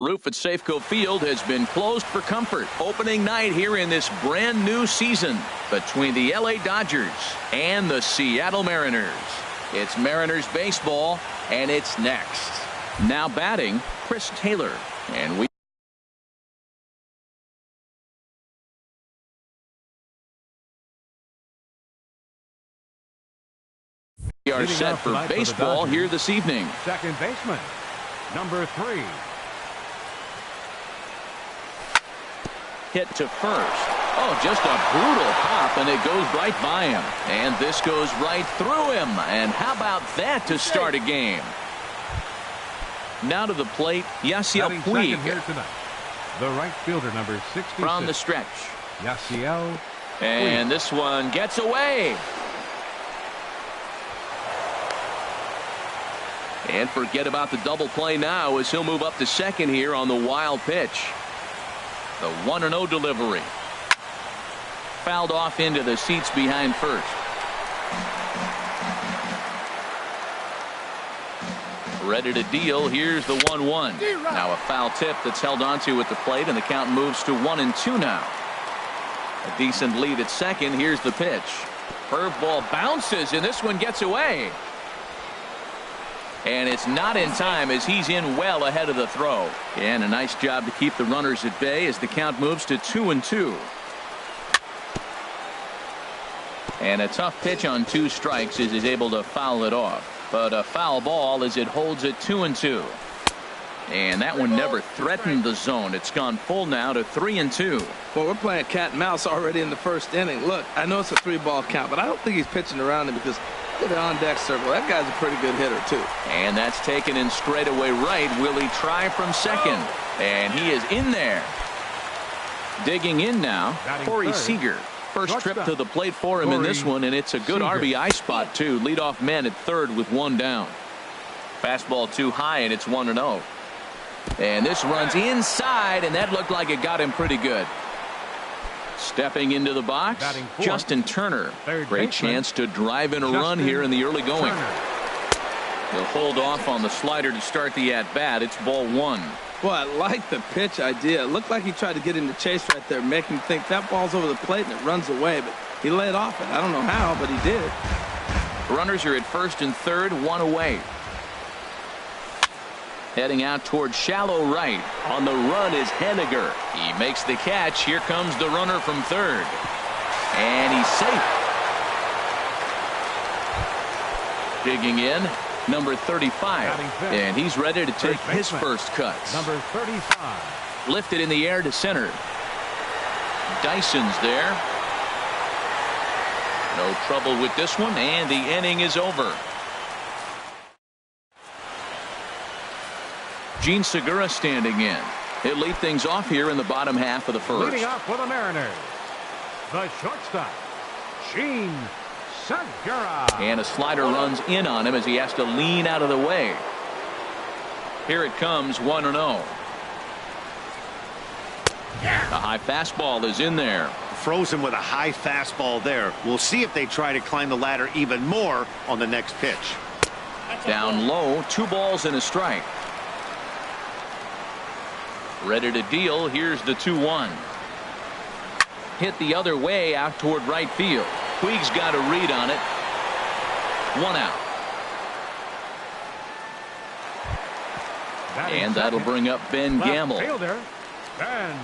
Roof at Safeco Field has been closed for comfort. Opening night here in this brand new season between the LA Dodgers and the Seattle Mariners. It's Mariners baseball, and it's next. Now batting, Chris Taylor. And we are set for baseball here this evening. Second baseman, number 3. Hit to first. Oh, just a brutal pop, and it goes right by him. And this goes right through him. And how about that to start a game? Now to the plate, Yasiel Puig. Here tonight, the right fielder, number 66. From the stretch. Yasiel Puig. And this one gets away. And forget about the double play now as he'll move up to second here on the wild pitch. The 1-0 delivery. Fouled off into the seats behind first. Ready to deal. Here's the 1-1. Now a foul tip that's held onto at the plate, and the count moves to 1-2 now. A decent lead at second. Here's the pitch. Curveball bounces, and this one gets away. And it's not in time as he's in well ahead of the throw. And a nice job to keep the runners at bay as the count moves to 2-2. And a tough pitch on 2 strikes as he's able to foul it off. But a foul ball as it holds it 2-2. And that one never threatened the zone. It's gone full now to 3-2. Well, we're playing cat and mouse already in the first inning. Look, I know it's a 3-ball count, but I don't think he's pitching around it because look at the on-deck circle. That guy's a pretty good hitter, too. And that's taken in straightaway right. Will he try from second? And he is in there. Digging in now, Corey Seager. First trip to the plate for him in this one, and it's a good RBI spot, too. Leadoff man at third with 1 down. Fastball too high, and it's 1-0. And this runs inside, and that looked like it got him pretty good. Stepping into the box, Justin Turner. Great chance to drive in a run here in the early going. He'll hold off on the slider to start the at-bat. It's ball 1. Boy, I like the pitch idea. It looked like he tried to get him to chase right there, make him think that ball's over the plate and it runs away, but he laid off it. I don't know how, but he did. Runners are at first and third, 1 away. Heading out towards shallow right. On the run is Henniger. He makes the catch. Here comes the runner from third. And he's safe. Digging in, number 35. And he's ready to take his first cuts. Number 35. Lifted in the air to center. Dyson's there. No trouble with this one, and the inning is over. Gene Segura standing in. He'll lead things off here in the bottom half of the first. Leading off for the Mariners, the shortstop, Gene Segura. And a slider runs in on him as he has to lean out of the way. Here it comes, 1-0. The high fastball is in there. Frozen with a high fastball there. We'll see if they try to climb the ladder even more on the next pitch. Down low, 2 balls and a strike. Ready to deal. Here's the 2-1. Hit the other way out toward right field. Puig's got a read on it. 1 out. And that'll bring up Ben Gamel. Fielder, Ben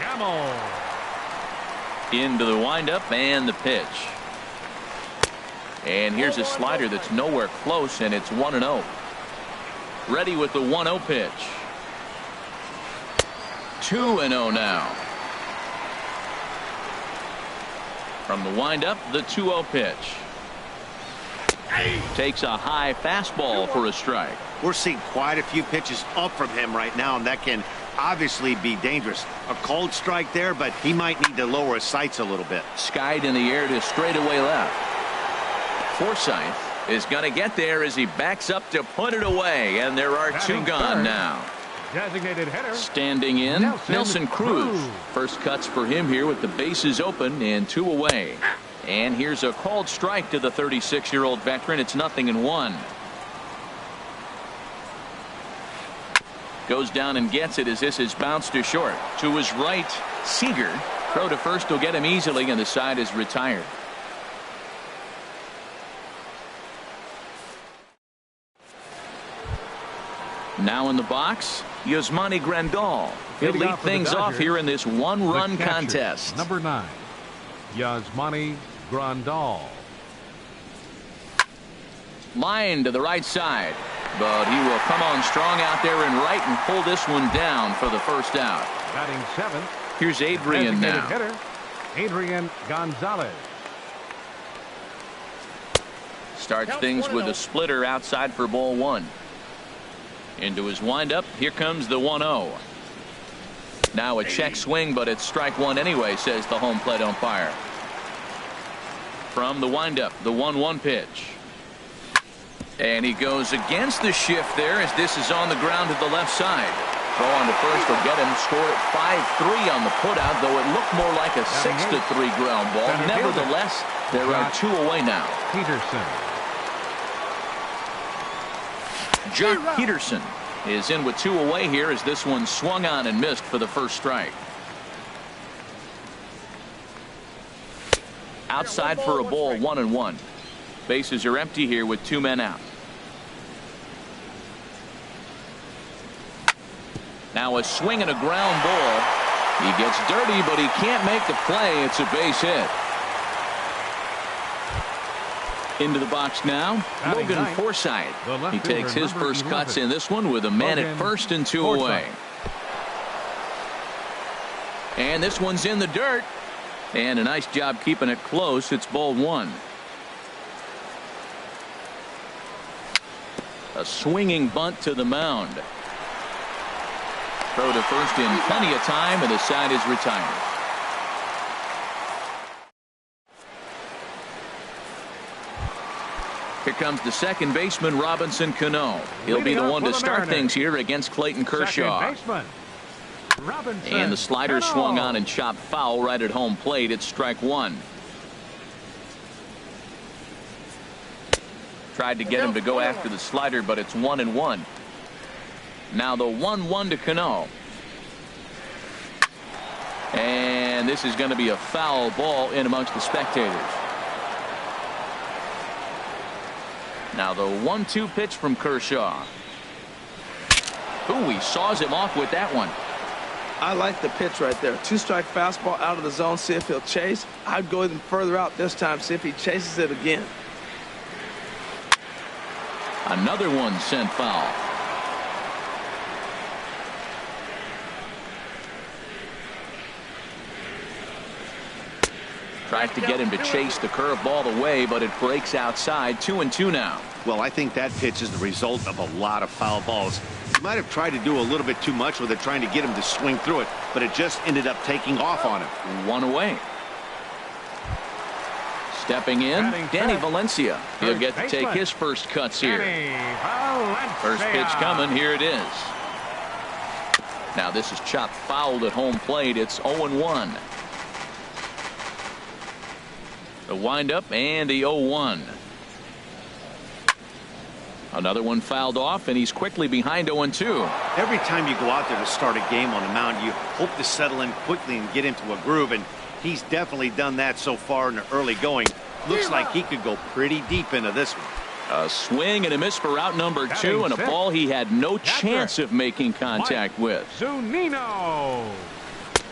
Gamel. Into the windup and the pitch. And here's a slider that's nowhere close, and it's 1-0. Ready with the 1-0 pitch. 2-0 now. From the windup, the 2-0 pitch. Takes a high fastball for a strike. We're seeing quite a few pitches up from him right now, and that can obviously be dangerous. A cold strike there, but he might need to lower his sights a little bit. Skied in the air to straightaway left. Forsythe is going to get there as he backs up to put it away, and there are 2 gone now. Designated hitter. Standing in, Nelson Cruz. First cuts for him here with the bases open and 2 away. And here's a called strike to the 36-year-old veteran. It's 0-1. Goes down and gets it as this is bounced to short. To his right, Seager. Throw to first will get him easily, and the side is retired. Now in the box, Yasmani Grandal. He'll lead things off here in this one-run contest. Number 9, Yasmani Grandal. Line to the right side, but he will come on strong out there and right and pull this one down for the first out. Batting 7th. Here's Adrian now. Hitter, Adrian Gonzalez. Starts things with a splitter outside for ball 1. Into his windup. Here comes the 1-0. Now a check swing, but it's strike 1 anyway, says the home plate umpire. From the windup, the 1-1 pitch. And he goes against the shift there as this is on the ground to the left side. Throw on to first will get him. Score at 5-3 on the putout, though it looked more like a 6-3 ground ball. Nevertheless, there are 2 away now. Peterson. Jock Peterson is in with 2 away here as this one swung on and missed for the first strike. Outside for a ball, 1-1. Bases are empty here with 2 men out. Now a swing and a ground ball. He gets dirty, but he can't make the play. It's a base hit. Into the box now, Logan Forsythe. He takes his first cuts in this one with a man at first and 2 away. And this one's in the dirt. And a nice job keeping it close. It's ball 1. A swinging bunt to the mound. Throw to first in plenty of time, and the side is retired. Here comes the second baseman, Robinson Cano. He'll be the one to start things here against Clayton Kershaw. And the slider swung on and chopped foul right at home plate. It's strike 1. Tried to get him to go after the slider, but it's 1-1. Now the 1-1 to Cano. And this is going to be a foul ball in amongst the spectators. Now the 1-2 pitch from Kershaw. Ooh, he saws him off with that one. I like the pitch right there. 2-strike fastball out of the zone. See if he'll chase. I'd go even further out this time. See if he chases it again. Another one sent foul. Tried to get him to chase the curveball away, but it breaks outside. 2-2 now. Well, I think that pitch is the result of a lot of foul balls. He might have tried to do a little bit too much with it, trying to get him to swing through it, but it just ended up taking off on him. 1 away. Stepping in, Danny Valencia. He'll get to take his first cuts here. First pitch coming. Here it is. Now this is chopped fouled at home plate. It's 0-1. The windup and the 0-1. Another one fouled off, and he's quickly behind 0-2. Every time you go out there to start a game on the mound, you hope to settle in quickly and get into a groove, and he's definitely done that so far in the early going. Looks like he could go pretty deep into this one. A swing and a miss for out number 2, and a ball he had no chance of making contact with. Zunino.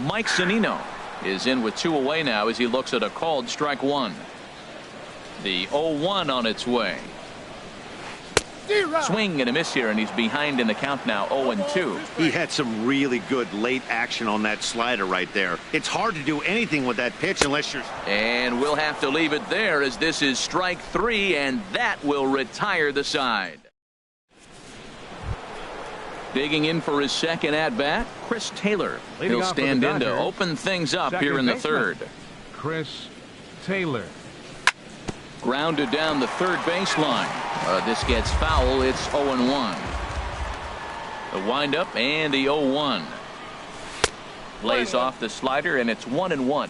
Mike Zunino is in with 2 away now as he looks at a called strike 1. The 0-1 on its way. Swing and a miss here, and he's behind in the count now. 0-2. He had some really good late action on that slider right there. It's hard to do anything with that pitch unless you're... And we'll have to leave it there as this is strike 3, and that will retire the side. Digging in for his second at-bat, Chris Taylor. He'll stand in to open things up here in the third. Chris Taylor. Grounded down the third baseline. This gets foul. It's 0-1. The windup and the 0-1. Lays off the slider, and it's 1-1.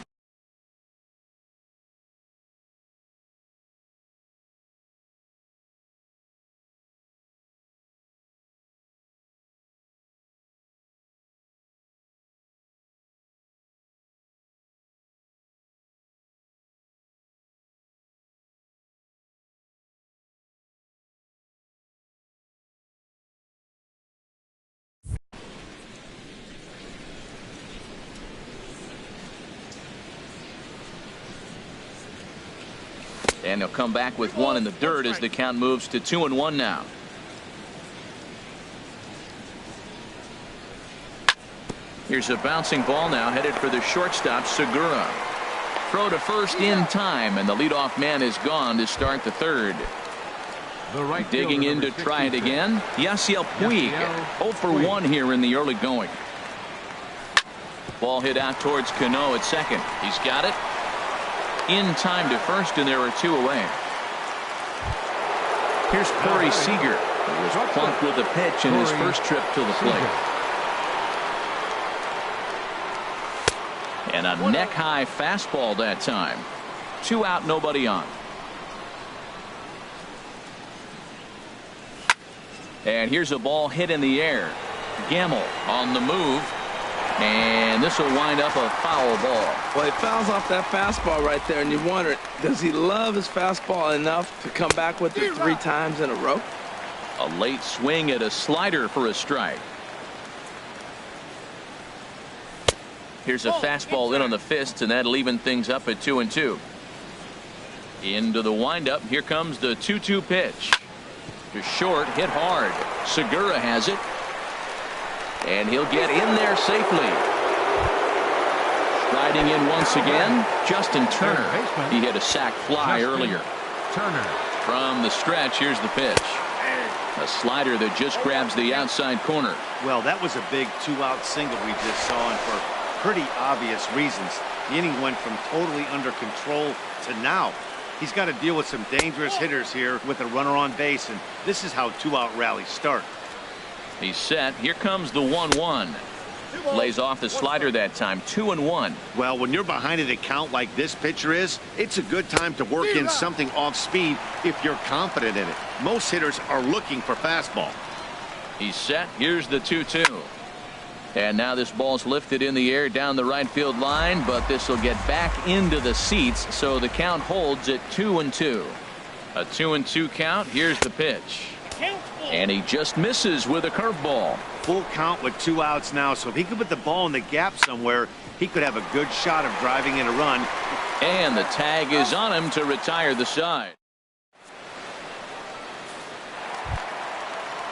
And he'll come back with one in the dirt as the count moves to 2-1 now. Here's a bouncing ball now headed for the shortstop, Segura. Throw to first in time, and the leadoff man is gone to start the third. Digging in to try it again, Yasiel Puig. 0 for 1 here in the early going. Ball hit out towards Cano at second. He's got it. In time to first, and there are 2 away. Here's Corey Seager, who was plunked with a pitch in his first trip to the plate. And a neck-high fastball that time. 2 out, nobody on. And here's a ball hit in the air. Gamble on the move. And this will wind up a foul ball. Well, he fouls off that fastball right there, and you wonder, does he love his fastball enough to come back with it 3 times in a row? A late swing at a slider for a strike. Here's a fastball in on the fists, and that'll even things up at 2-2. Into the windup. Here comes the 2-2 pitch. To short, hit hard. Segura has it. And he'll get in there safely. Striding in once again, Justin Turner. He hit a sac fly earlier. Turner. From the stretch, here's the pitch. A slider that just grabs the outside corner. Well, that was a big 2-out single we just saw, and for pretty obvious reasons. The inning went from totally under control to now. He's got to deal with some dangerous hitters here with a runner on base, and this is how 2-out rallies start. He's set. Here comes the 1-1. Lays off the slider that time. 2-1. Well, when you're behind an account like this pitcher is, it's a good time to work in something off speed if you're confident in it. Most hitters are looking for fastball. He's set. Here's the 2-2. And now this ball's lifted in the air down the right field line, but this will get back into the seats, so the count holds at 2-2. A 2-2 count. Here's the pitch. And he just misses with a curveball. Full count with 2 outs now, so if he could put the ball in the gap somewhere, he could have a good shot of driving in a run. And the tag is on him to retire the side.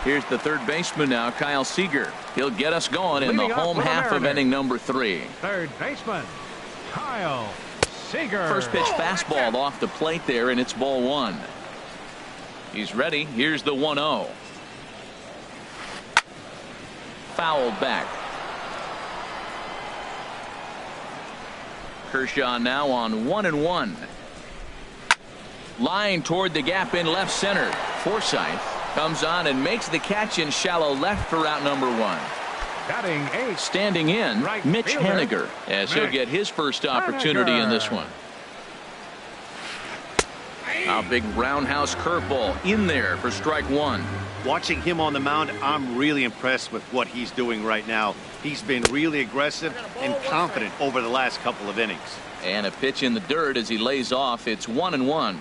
Here's the third baseman now, Kyle Seager. He'll get us going in the home half of inning number 3. Third baseman, Kyle Seager. First pitch fastball off the plate there, and it's ball 1. He's ready. Here's the 1-0. Fouled back. Kershaw now on 1-1. Line toward the gap in left center. Forsythe comes on and makes the catch in shallow left for out number 1. Batting 8. Standing in, Right Mitch fielder, Haniger, as he'll get his first opportunity in this one. A big roundhouse curveball in there for strike 1. Watching him on the mound, I'm really impressed with what he's doing right now. He's been really aggressive and confident over the last couple of innings. And a pitch in the dirt as he lays off. It's 1-1.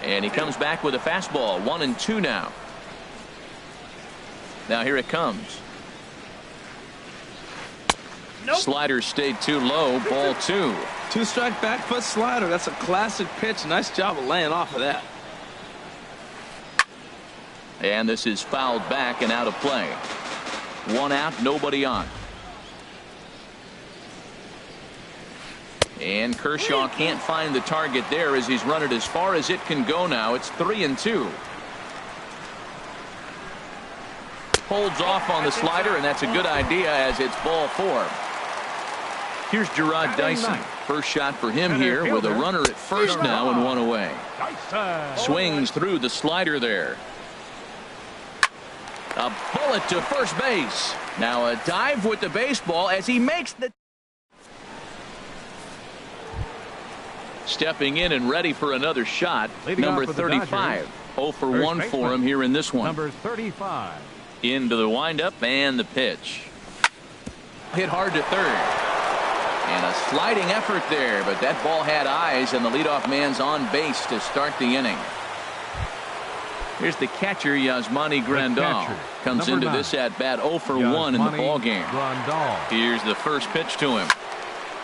And he comes back with a fastball. 1-2 now. Now here it comes. Slider stayed too low. Ball 2. 2-strike back foot slider. That's a classic pitch. Nice job of laying off of that. And this is fouled back and out of play. 1 out, nobody on. And Kershaw can't find the target there as he's run it as far as it can go now. It's 3-2. Holds off on the slider, and that's a good idea as it's ball 4. Here's Gerard Dyson. First shot for him here with a runner at first now and 1 away. Swings through the slider there. A bullet to first base. Now a dive with the baseball as he makes the... Stepping in and ready for another shot. Number 35. 0 for 1 for him here in this one. Number 35. Into the windup and the pitch. Hit hard to third. And a sliding effort there, but that ball had eyes, and the leadoff man's on base to start the inning. Here's the catcher, Yasmani Grandal. Comes into this at bat 0 for 1 in the ball game. Here's the first pitch to him.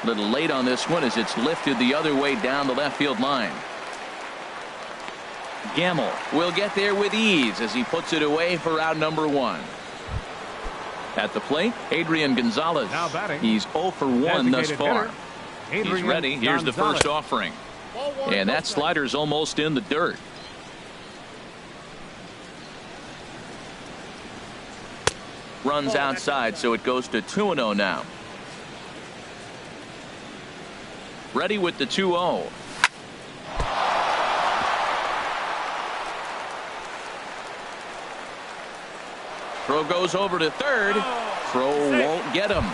Little late on this one as it's lifted the other way down the left field line. Gamble will get there with ease as he puts it away for out number 1. At the plate, Adrian Gonzalez. Now batting. He's 0 for 1 thus far. He's Adrian ready. Here's the Gonzalez. first offering. And that slider's almost in the dirt. Runs outside, so it goes to 2-0 now. Ready with the 2-0. Throw goes over to third. Throw won't get him.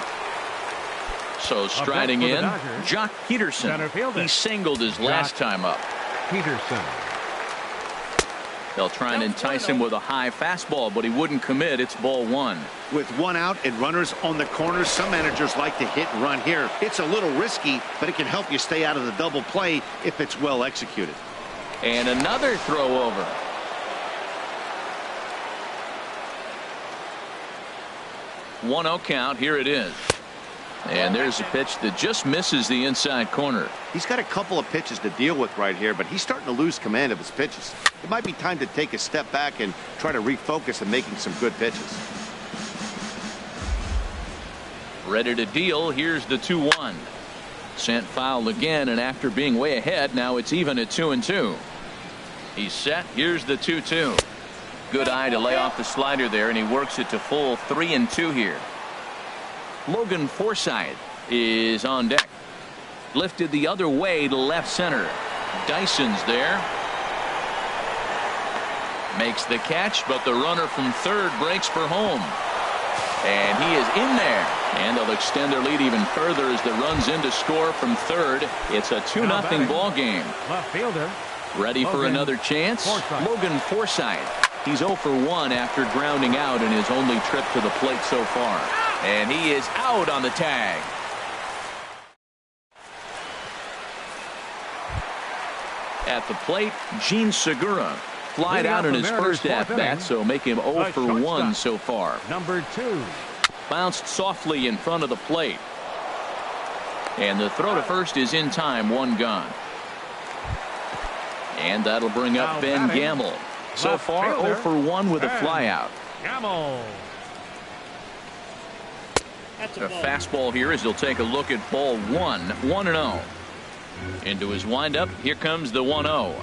So striding in, Jock Peterson. He singled his last time up. Peterson. They'll try and entice him with a high fastball, but he wouldn't commit. It's ball 1. With 1 out and runners on the corners, some managers like to hit and run here. It's a little risky, but it can help you stay out of the double play if it's well executed. And another throw over. One 0 count. Here it is. And there's a pitch that just misses the inside corner. He's got a couple of pitches to deal with right here, but he's starting to lose command of his pitches. It might be time to take a step back and try to refocus on making some good pitches. Ready to deal. Here's the 2-1. Sent foul again, and after being way ahead, now it's even at 2-2. He's set. Here's the 2-2. Good eye to lay off the slider there, and he works it to full 3-2 here. Logan Forsythe is on deck. Lifted the other way to left center. Dyson's there. Makes the catch, but the runner from third breaks for home. And he is in there. And they'll extend their lead even further as the runs in to score from third. It's a 2-0 ball game. Left fielder. Ready for another chance? Logan Forsythe. He's 0 for 1 after grounding out in his only trip to the plate so far. And he is out on the tag. At the plate, Gene Segura flied out in his first at-bat, so make him 0 for 1 so far. Number 2. Bounced softly in front of the plate. And the throw to first is in time, 1 gone. And that'll bring up Ben Gamble. So far, 0 for 1 with a flyout. Gamble. A fastball here as he'll take a look at ball 1. 1-0. Into his windup. Here comes the 1-0.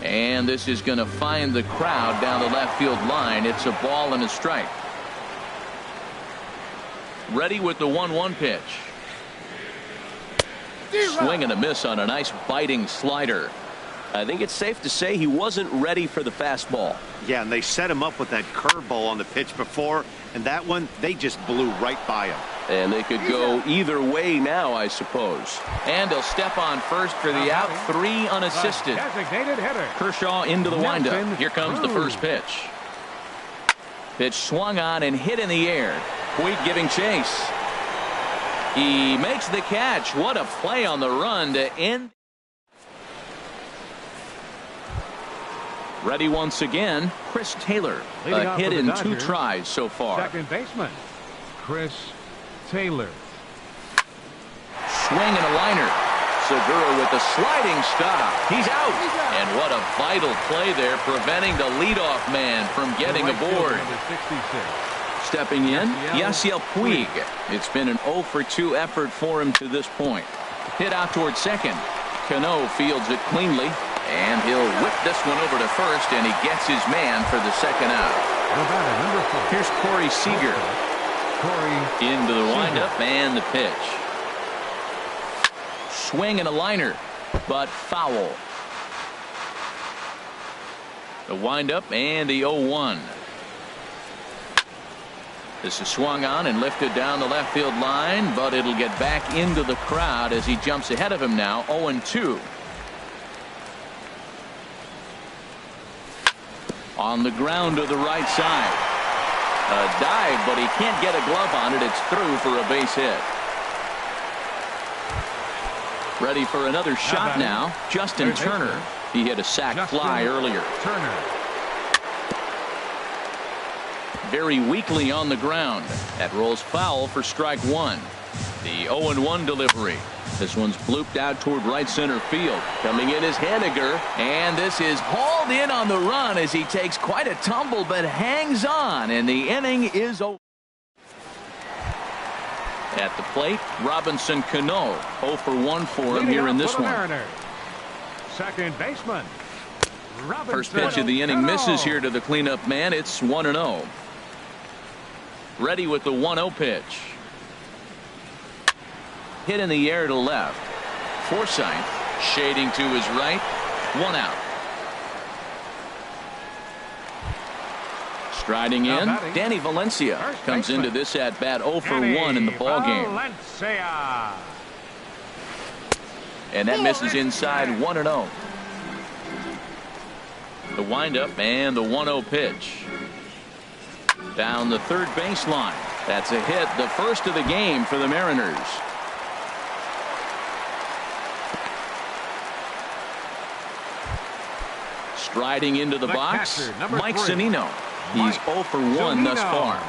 And this is going to find the crowd down the left field line. It's a ball and a strike. Ready with the 1-1 pitch. Swing and a miss on a nice biting slider. I think it's safe to say he wasn't ready for the fastball. Yeah, and they set him up with that curveball on the pitch before, and that one, they just blew right by him. And they could go either way now, I suppose. And he'll step on first for the out. 3 unassisted. Designated hitter. Kershaw into the windup. Here comes the first pitch. Pitch swung on and hit in the air. Puig giving chase. He makes the catch. What a play on the run to end. Ready once again, Chris Taylor. A hit in 2 tries so far. Second baseman, Chris Taylor. Swing and a liner. Segura with the sliding stop. He's out. And what a vital play there, preventing the leadoff man from getting aboard. Stepping in, Yasiel Puig. It's been an 0 for 2 effort for him to this point. Hit out towards second. Cano fields it cleanly. And he'll whip this one over to first, and he gets his man for the second out. Here's Corey Seager. Into the windup and the pitch. Swing and a liner, but foul. The windup and the 0-1. This is swung on and lifted down the left field line, but it'll get back into the crowd as he jumps ahead of him now, 0-2. On the ground to the right side. A dive, but he can't get a glove on it. It's through for a base hit. Ready for another shot now. Justin Turner. He hit a sac fly earlier. Very weakly on the ground. That rolls foul for strike 1. The 0-1 delivery. This one's blooped out toward right center field. Coming in is Haniger, and this is hauled in on the run as he takes quite a tumble but hangs on, and the inning is over. At the plate, Robinson Cano. 0 for 1 for him here in this one. Second baseman. First pitch of the inning misses here to the cleanup man. It's 1-0. Ready with the 1-0 pitch. Hit in the air to left. Forsythe shading to his right. 1 out. Striding in, Danny Valencia comes into this at bat 0 for 1 in the ball game. And that misses inside. 1-0. The windup and the 1-0 pitch. Down the third baseline. That's a hit, the first of the game for the Mariners. Striding into the box, Mike Zunino. He's 0 for 1 thus far.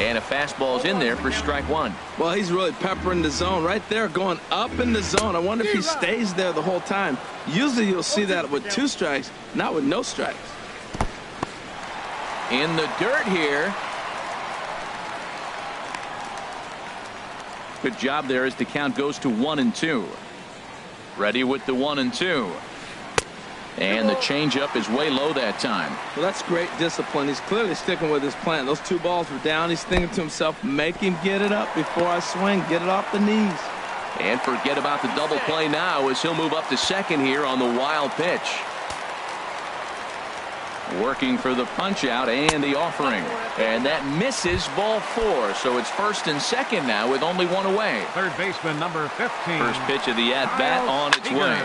And a fastball's in there for strike 1. Well, he's really peppering the zone right there, going up in the zone. I wonder if he stays there the whole time. Usually you'll see that with 2 strikes, not with no strikes. In the dirt here. Good job there as the count goes to 1-2. Ready with the 1-2. And the changeup is way low that time. Well, that's great discipline. He's clearly sticking with his plan. Those 2 balls were down. He's thinking to himself, make him get it up before I swing. Get it off the knees. And forget about the double play now as he'll move up to second here on the wild pitch. Working for the punch out and the offering. And that misses ball 4. So it's first and second now with only 1 away. Third baseman number 15. First pitch of the at bat on its way.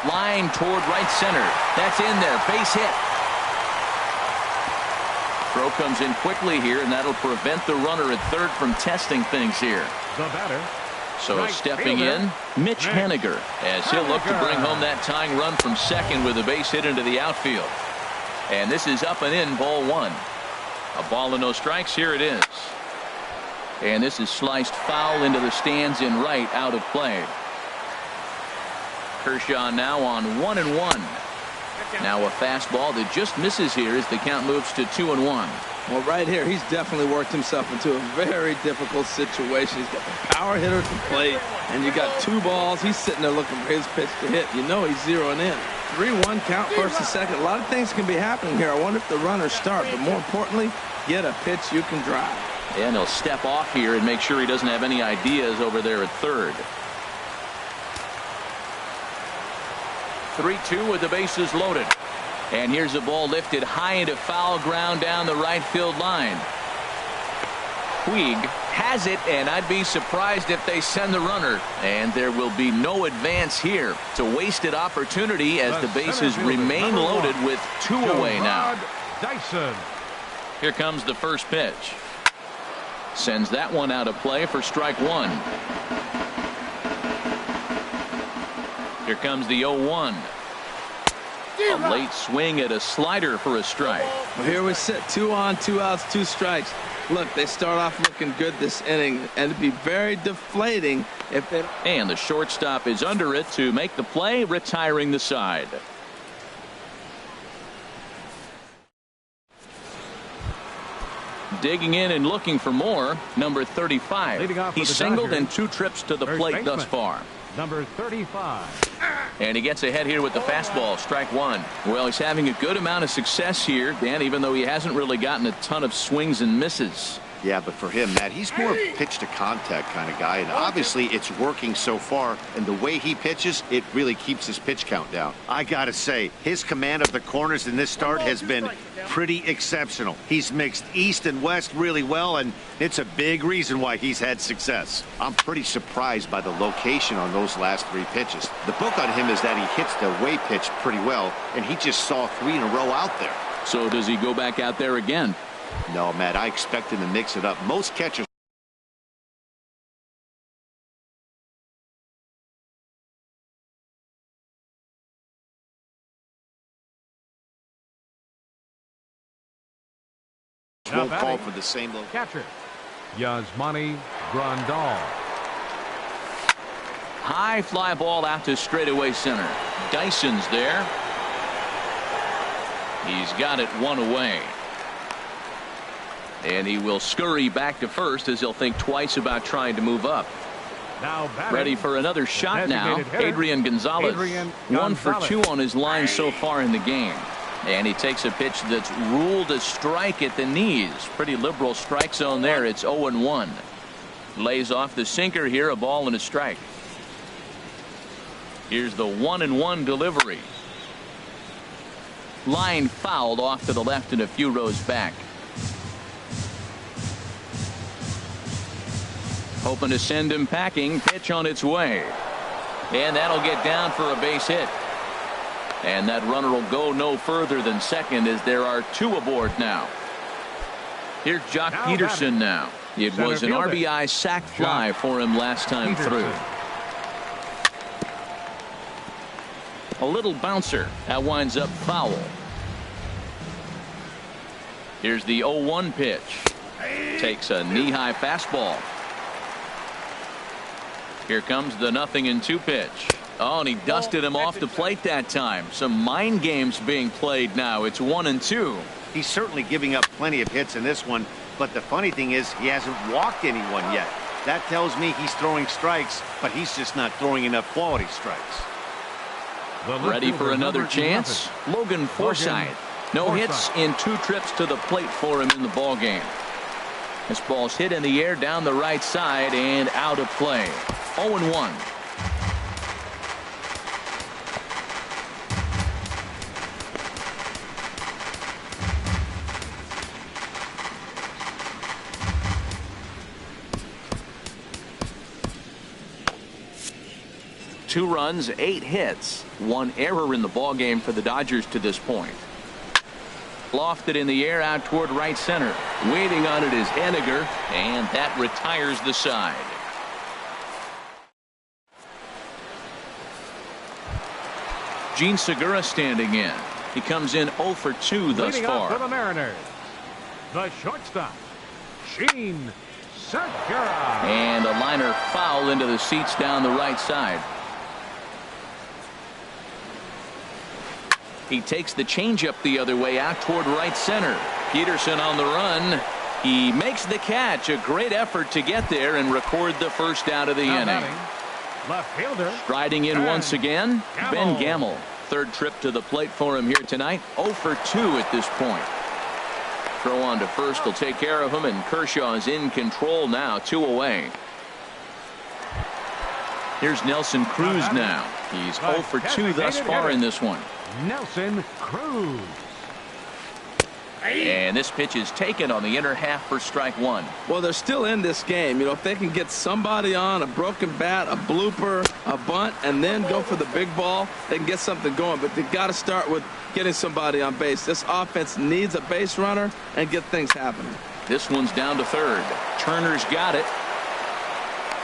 Line toward right center. That's in there. Base hit. Throw comes in quickly here, and that'll prevent the runner at third from testing things here. The batter. So Right stepping fielder, in, Mitch Haniger, as he'll look to bring home that tying run from second with a base hit into the outfield. And this is up and in, ball 1. A ball and no strikes. Here it is. And this is sliced foul into the stands in right, out of play. Kershaw now on 1-1. Now a fastball that just misses here as the count moves to 2-1. Well, right here, he's definitely worked himself into a very difficult situation. He's got the power hitter at the plate, and you got 2 balls. He's sitting there looking for his pitch to hit. You know he's zeroing in. 3-1 count, first and second. A lot of things can be happening here. I wonder if the runners start, but more importantly, get a pitch you can drive. And he'll step off here and make sure he doesn't have any ideas over there at third. 3-2 with the bases loaded. And here's a ball lifted high into foul ground down the right field line. Puig has it, and I'd be surprised if they send the runner. And there will be no advance here. It's a wasted opportunity as the bases remain loaded with 2 away now. Dyson. Here comes the first pitch. Sends that one out of play for strike 1. Here comes the 0-1. A late swing at a slider for a strike. Well, here we sit, 2 on, 2 outs, 2 strikes. Look, they start off looking good this inning, and it'd be very deflating if they... And the shortstop is under it to make the play, retiring the side. Digging in and looking for more, number 35. He's singled in 2 trips to the plate thus far. Number 35. And he gets ahead here with the fastball, strike 1. Well, he's having a good amount of success here, Dan, even though he hasn't really gotten a ton of swings and misses. Yeah, but for him, Matt, he's more pitch to contact kind of guy, and obviously it's working so far, and the way he pitches, it really keeps his pitch count down. I gotta say, his command of the corners in this start has been pretty exceptional. He's mixed east and west really well, and it's a big reason why he's had success. I'm pretty surprised by the location on those last 3 pitches. The book on him is that he hits the away pitch pretty well, and he just saw 3 in a row out there. So does he go back out there again? No, Matt, I expect him to mix it up. Most catchers won't call for the same look. Catcher, Yasmani Grandal. High fly ball out to straightaway center. Dyson's there. He's got it one away. And he will scurry back to first as he'll think twice about trying to move up. Now ready for another shot now. Adrian Gonzalez. 1 for 2 on his line so far in the game. And he takes a pitch that's ruled a strike at the knees. Pretty liberal strike zone there. It's 0-1. Lays off the sinker here. A ball and a strike. Here's the 1-1 delivery. Line fouled off to the left and a few rows back. Hoping to send him packing. Pitch on its way. And that'll get down for a base hit. And that runner will go no further than second as there are 2 aboard now. Here's Jock Peterson now. It was an RBI sac fly for him last time through. A little bouncer. That winds up foul. Here's the 0-1 pitch. Takes a knee-high fastball. Here comes the 0-2 pitch. Oh, and he dusted him off the plate that time. Some mind games being played now. It's 1-2. He's certainly giving up plenty of hits in this one, but the funny thing is he hasn't walked anyone yet. That tells me he's throwing strikes, but he's just not throwing enough quality strikes. Ready for another chance? Logan Forsythe. No hits in 2 trips to the plate for him in the ball game. This ball's hit in the air down the right side and out of play. 0-1. Two runs, 8 hits, 1 error in the ball game for the Dodgers to this point. Lofted in the air out toward right center. Waiting on it is Henniger, and that retires the side. Gene Segura standing in. He comes in 0 for 2 thus far. For the Mariners, the shortstop, Gene Segura. And a liner foul into the seats down the right side. He takes the changeup the other way out toward right center. Peterson on the run. He makes the catch. A great effort to get there and record the first out of the inning. Left fielder. Striding in once again, Ben Gamble. 3rd trip to the plate for him here tonight. 0 for 2 at this point. Throw on to first will take care of him, and Kershaw is in control now. 2 away. Here's Nelson Cruz now. He's 0 for 2 thus far in this one. Nelson Cruz. And this pitch is taken on the inner half for strike 1. Well, they're still in this game. You know, if they can get somebody on, a broken bat, a blooper, a bunt, and then go for the big ball, they can get something going. But they've got to start with getting somebody on base. This offense needs a base runner and get things happening. This one's down to third. Turner's got it.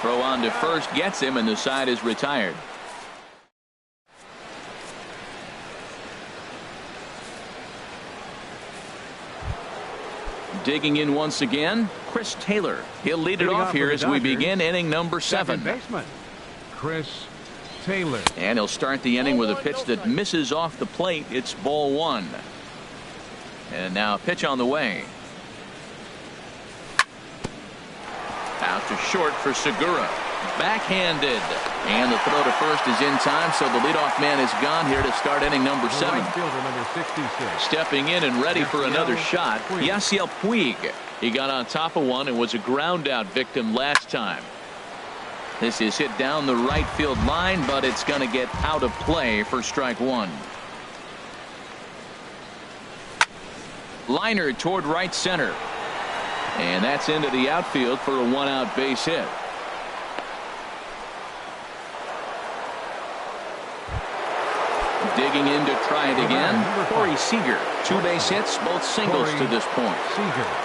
Throw on to first gets him, and the side is retired. Digging in once again, Chris Taylor. He'll lead it off here as we begin inning number 7. Baseman, Chris Taylor. And he'll start the inning with a pitch that misses off the plate. It's ball 1. And now a pitch on the way. Out to short for Segura. Backhanded. And the throw to first is in time, so the leadoff man is gone here to start inning number 7. Stepping in and ready for another shot, Yasiel Puig. He got on top of one and was a ground out victim last time. This is hit down the right field line, but it's going to get out of play for strike 1. Liner toward right center. And that's into the outfield for a 1-out base hit. Digging in to try it again. Corey Seager. 2 base hits, both singles to this point.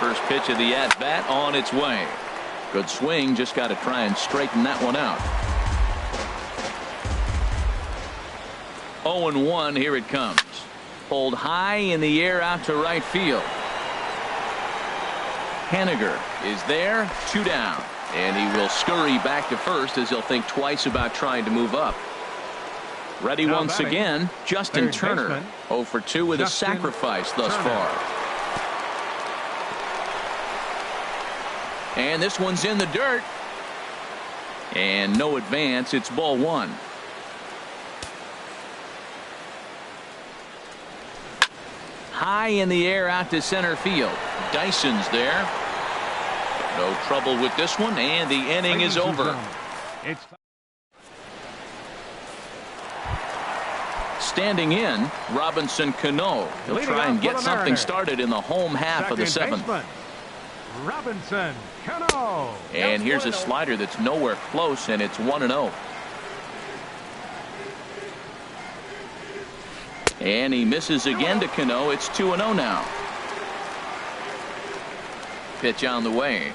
First pitch of the at-bat on its way. Good swing, just got to try and straighten that one out. 0-1, here it comes. Pulled high in the air out to right field. Henniger is there, 2 down. And he will scurry back to first as he'll think twice about trying to move up. Ready Now once batting, again, Justin third Turner. baseman, 0 for 2 with Justin a sacrifice thus Turner. far. And this one's in the dirt. And no advance. It's ball one. High in the air out to center field. Dyson's there. No trouble with this one, and the inning is over. It's Standing in, Robinson Cano. He'll Leading try and off get for the something Mariners. started in the home half of the seventh. baseman, Robinson Cano. And here's a slider that's nowhere close, and it's 1-0. And he misses again to Cano. It's 2-0 now. Pitch on the way.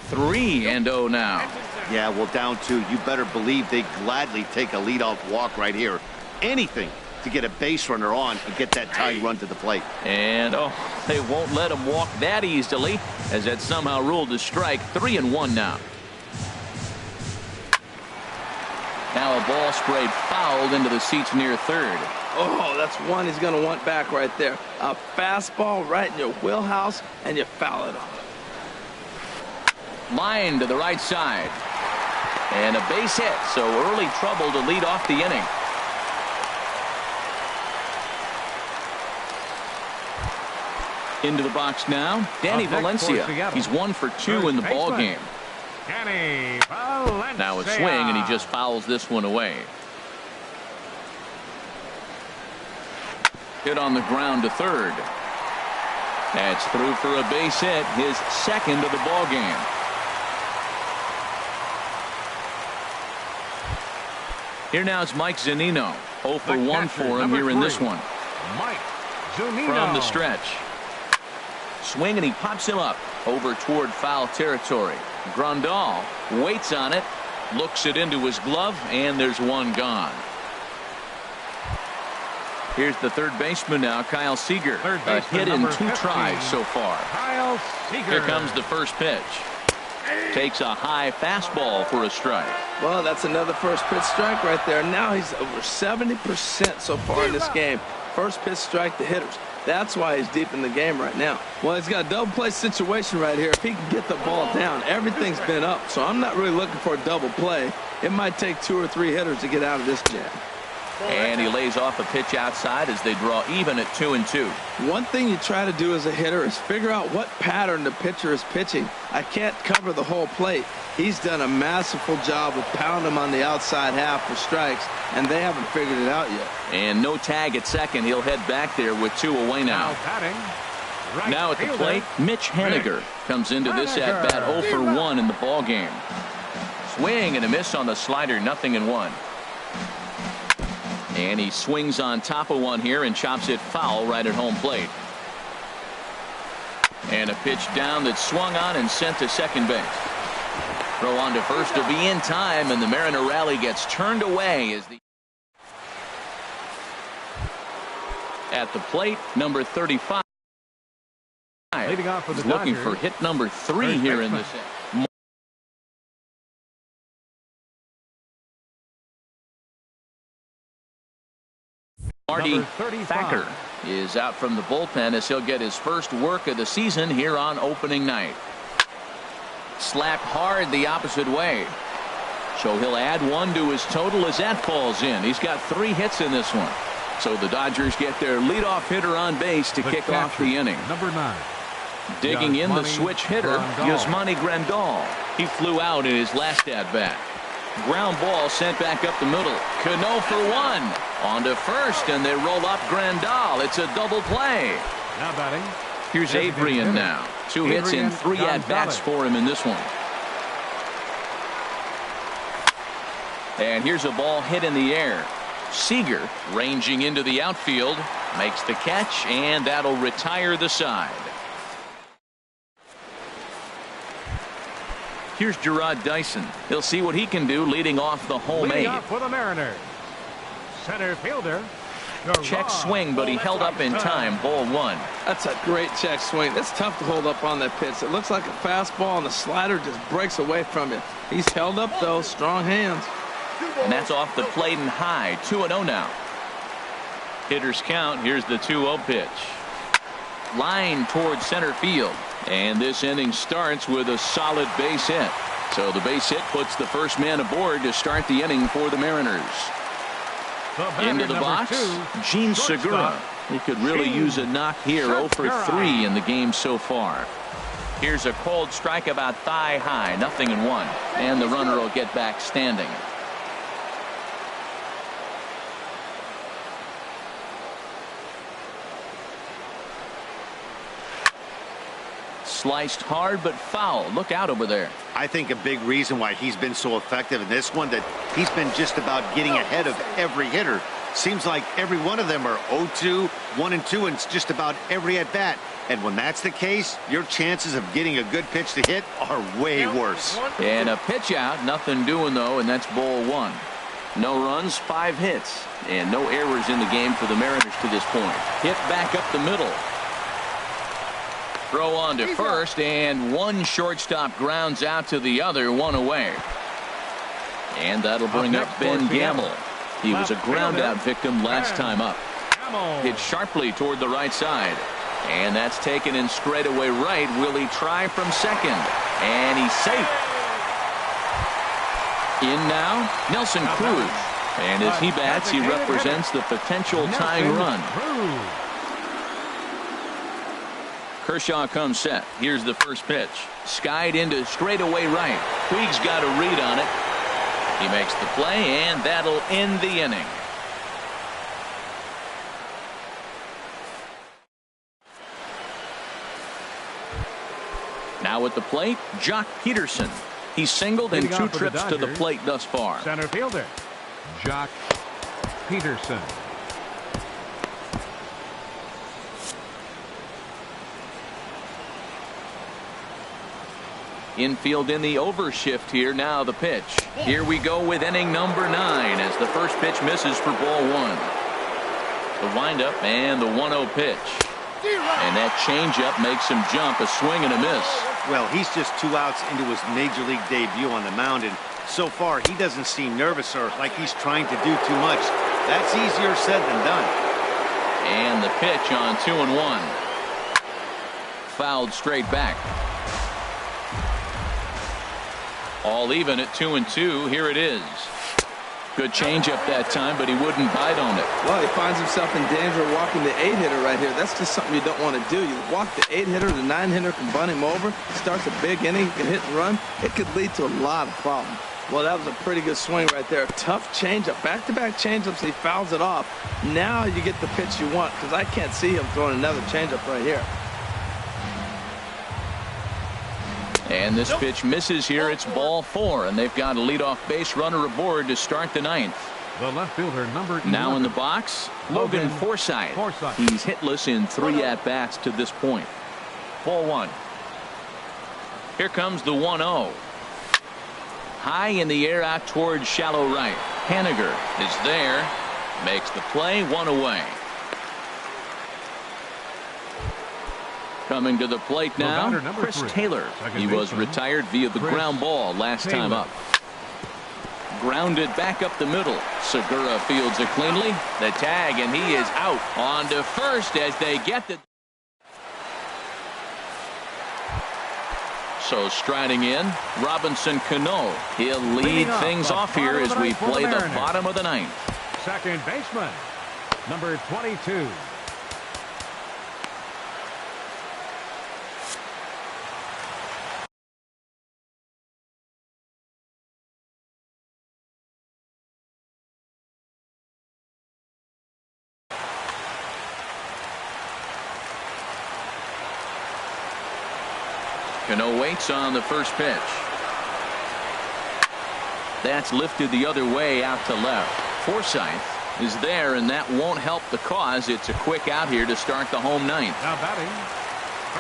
3-0 now. Yeah, well, down 2. You better believe they gladly take a leadoff walk right here. Anything to get a base runner on and get that tying run to the plate. And they won't let him walk that easily, as that somehow ruled a strike. 3-1 now. Now a ball sprayed fouled into the seats near third. Oh, that's one he's going to want back right there. A fastball right in your wheelhouse, and you foul it off. Line to the right side. And a base hit, so early trouble to lead off the inning. Into the box now, Danny Up next Valencia. for Seattle. He's 1 for 2 in the ball game. Danny Valencia. Now a swing, and he just fouls this one away. Hit on the ground to third. That's through for a base hit, his second of the ball game. Here now is Mike Zunino. 0 for 1 for him here in this one. Mike Zunino. From the stretch. Swing, and he pops him up over toward foul territory. Grandal waits on it, looks it into his glove, and there's one gone. Here's the third baseman now, Kyle Seager. A hit in 2 tries so far. Kyle Seager. Here comes the first pitch. Takes a high fastball for a strike. Well, that's another first pitch strike right there. Now he's over 70% so far in this game. First pitch strike to hitters. That's why he's deep in the game right now. Well, he's got a double play situation right here. If he can get the ball down, everything's been up. So I'm not really looking for a double play. It might take 2 or 3 hitters to get out of this jam. And he lays off a pitch outside as they draw even at 2-2. One thing you try to do as a hitter is figure out what pattern the pitcher is pitching. I can't cover the whole plate. He's done a masterful job of pounding him on the outside half for strikes, and they haven't figured it out yet. And no tag at second. He'll head back there with 2 away now. Now at the plate, Mitch Haniger comes into this at bat 0 for 1 in the ball game. Swing and a miss on the slider, 0-1. And he swings on top of one here and chops it foul right at home plate. And a pitch down that's swung on and sent to second base. Throw on to first to be in time, and the Mariner rally gets turned away as the at the plate, number 35. Leading off for the Looking Dodgers, for hit number 3 here in this inning. Marty Thacker is out from the bullpen as he'll get his first work of the season here on opening night. Slapped hard the opposite way. So he'll add 1 to his total as that falls in. He's got 3 hits in this one. So the Dodgers get their leadoff hitter on base to kick off the inning. Number 9. Digging in the switch hitter, Yasmani Grandal. He flew out in his last at-bat. Ground ball sent back up the middle. Cano for 1. On to first, and they roll up Grandal. It's a double play. Now batting. Here's Adrian now. 2 hits in 3 at-bats for him in this one. And here's a ball hit in the air. Seager ranging into the outfield. Makes the catch, and that'll retire the side. Here's Gerard Dyson. He'll see what he can do leading off the home Leading eight. off for the Mariners, center fielder Check swing, but he held up in time. Ball one. That's a great check swing. It's tough to hold up on that pitch. It looks like a fastball, and the slider just breaks away from you. He's held up, though. Strong hands. And that's off the plate and high. 2-0 now. Hitters count. Here's the 2-0 pitch. Line towards center field. And this inning starts with a solid base hit. So the base hit puts the first man aboard to start the inning for the Mariners. Into the box, Gene Segura. He could really use a knock here. 0 for 3 in the game so far. Here's a cold strike about thigh high. 0-1. And the runner will get back standing. Sliced hard but foul. Look out over there. I think a big reason why he's been so effective in this one, that he's been just about getting ahead of every hitter. Seems like every one of them are 0-2, 1-2, and it's just about every at bat. And when that's the case, your chances of getting a good pitch to hit are way worse. And a pitch out, nothing doing though, and that's ball one. No runs, 5 hits, and no errors in the game for the Mariners to this point. Hit back up the middle. Throw on to first, and one shortstop grounds out to the other, 1 away. And that'll bring up Ben Gamble. He was a ground out victim last time up. Hit sharply toward the right side. And that's taken in straightaway right. Will he try from second? And he's safe. In now, Nelson Cruz. And as he bats, he represents the potential tying run. Kershaw comes set. Here's the first pitch. Skied into straightaway right. Puig's got a read on it. He makes the play, and that'll end the inning. Now at the plate, Jock Peterson. He's singled in 2 trips to the plate thus far. Center fielder, Jock Peterson. Infield in the overshift here. Now the pitch. Here we go with inning number 9 as the first pitch misses for ball 1. The windup and the 1-0 pitch. And that changeup makes him jump. A swing and a miss. Well, he's just 2 outs into his major league debut on the mound, and so far he doesn't seem nervous or like he's trying to do too much. That's easier said than done. And the pitch on 2-1. Fouled straight back. All even at 2-2. Here it is. Good changeup that time, but he wouldn't bite on it. Well, he finds himself in danger of walking the 8-hitter right here. That's just something you don't want to do. You walk the 8-hitter, the 9-hitter can bunt him over. Starts a big inning, he can hit and run. It could lead to a lot of problems. Well, that was a pretty good swing right there. Tough changeup. Back-to-back changeups, he fouls it off. Now you get the pitch you want, because I can't see him throwing another changeup right here. And this pitch misses here. It's ball 4, and they've got a leadoff base runner aboard to start the 9th. The left fielder, number 11. Now in the box, Logan Forsythe. He's hitless in 3 at-bats to this point. Ball 1. Here comes the 1-0. High in the air out towards shallow right. Haniger is there. Makes the play. 1 away. Coming to the plate now, Chris Taylor. He was retired via the ground ball last time up. Grounded back up the middle. Segura fields it cleanly. The tag, and he is out. On to first as they get the... So striding in, Robinson Cano. He'll lead things off here as we play the bottom of the 9th. Second baseman, number 22. Cano waits on the first pitch. That's lifted the other way out to left. Forsythe is there, and that won't help the cause. It's a quick out here to start the home 9th. Now batting.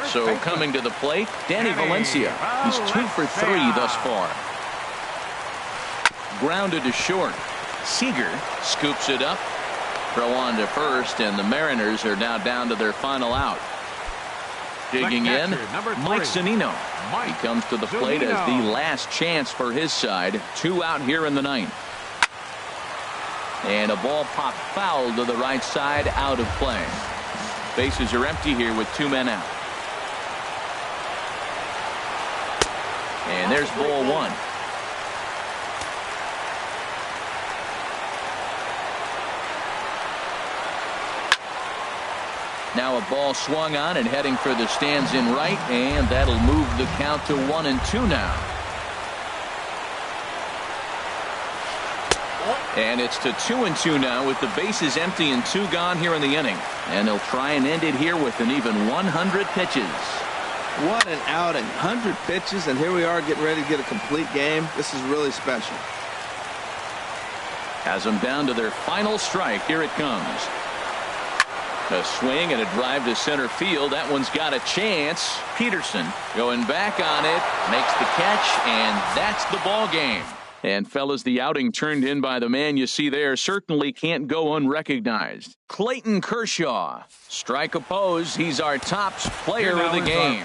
So coming to the plate, Danny Valencia. He's 2 for 3 thus far. Grounded to short. Seager scoops it up. Throw on to first, and the Mariners are now down to their final out. Digging in, Mike Zunino. He comes to the plate as the last chance for his side. 2 out here in the ninth. And a ball popped foul to the right side, out of play. Bases are empty here with 2 men out. And there's ball 1. Now a ball swung on and heading for the stands in right, and that'll move the count to 1-2 now. And it's to 2-2 now with the bases empty and 2 gone here in the inning. And they'll try and end it here with an even 100 pitches. What an outing. 100 pitches, and here we are getting ready to get a complete game. This is really special. Has them down to their final strike. Here it comes. A swing and a drive to center field. That one's got a chance. Peterson going back on it, makes the catch, and that's the ball game. And fellas, the outing turned in by the man you see there certainly can't go unrecognized. Clayton Kershaw. Strike opposed. He's our top player of the game.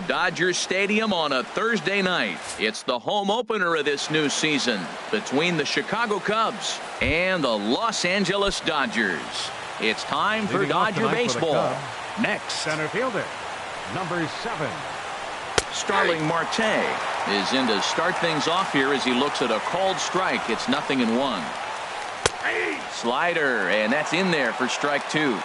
Dodger Stadium on a Thursday night. It's the home opener of this new season between the Chicago Cubs and the Los Angeles Dodgers. It's time for Dodger baseball. Next, center fielder, number 7. Starling Marte is in to start things off here as he looks at a called strike. It's 0-1. Slider, and that's in there for strike 2.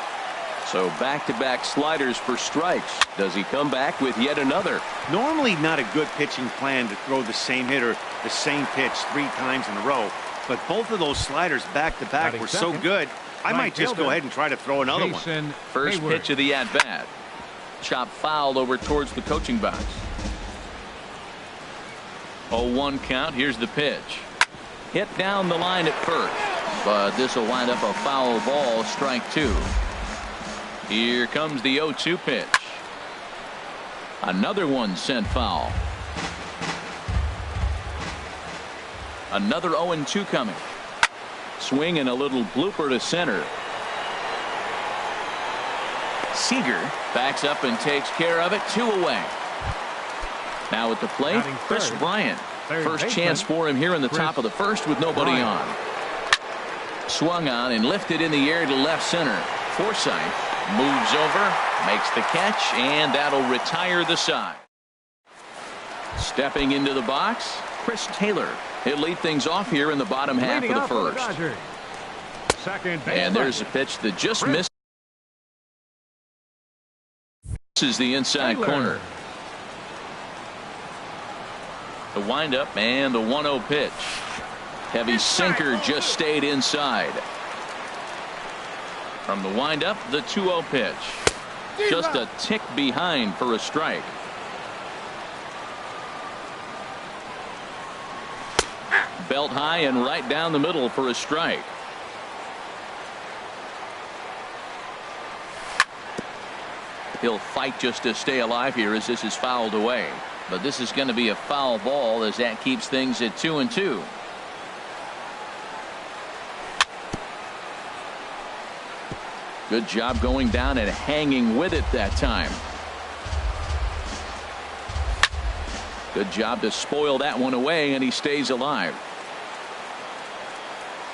So back-to-back sliders for strikes. Does he come back with yet another? Normally not a good pitching plan to throw the same hitter the same pitch 3 times in a row, but both of those sliders back-to-back were so good, I might just go ahead and try to throw another one. First pitch of the at-bat. Chop foul over towards the coaching box. 0-1 count. Here's the pitch. Hit down the line at first, but this will wind up a foul ball, strike 2. Here comes the 0-2 pitch. Another one sent foul. Another 0-2 coming. Swing and a little blooper to center. Seager backs up and takes care of it. 2 away. Now at the plate, Chris Bryant. First chance for him here in the top of the first with nobody on. Swung on and lifted in the air to left center. Forsythe moves over, makes the catch, and that'll retire the side. Stepping into the box, Chris Taylor. He'll lead things off here in the bottom half of the first. And there's a pitch that just misses the inside corner. The windup and the 1-0 pitch. Heavy sinker just stayed inside. From the windup, the 2-0 pitch. Just a tick behind for a strike. Belt high and right down the middle for a strike. He'll fight just to stay alive here as this is fouled away. But this is going to be a foul ball as that keeps things at 2-2. Good job going down and hanging with it that time. Good job to spoil that one away, and he stays alive.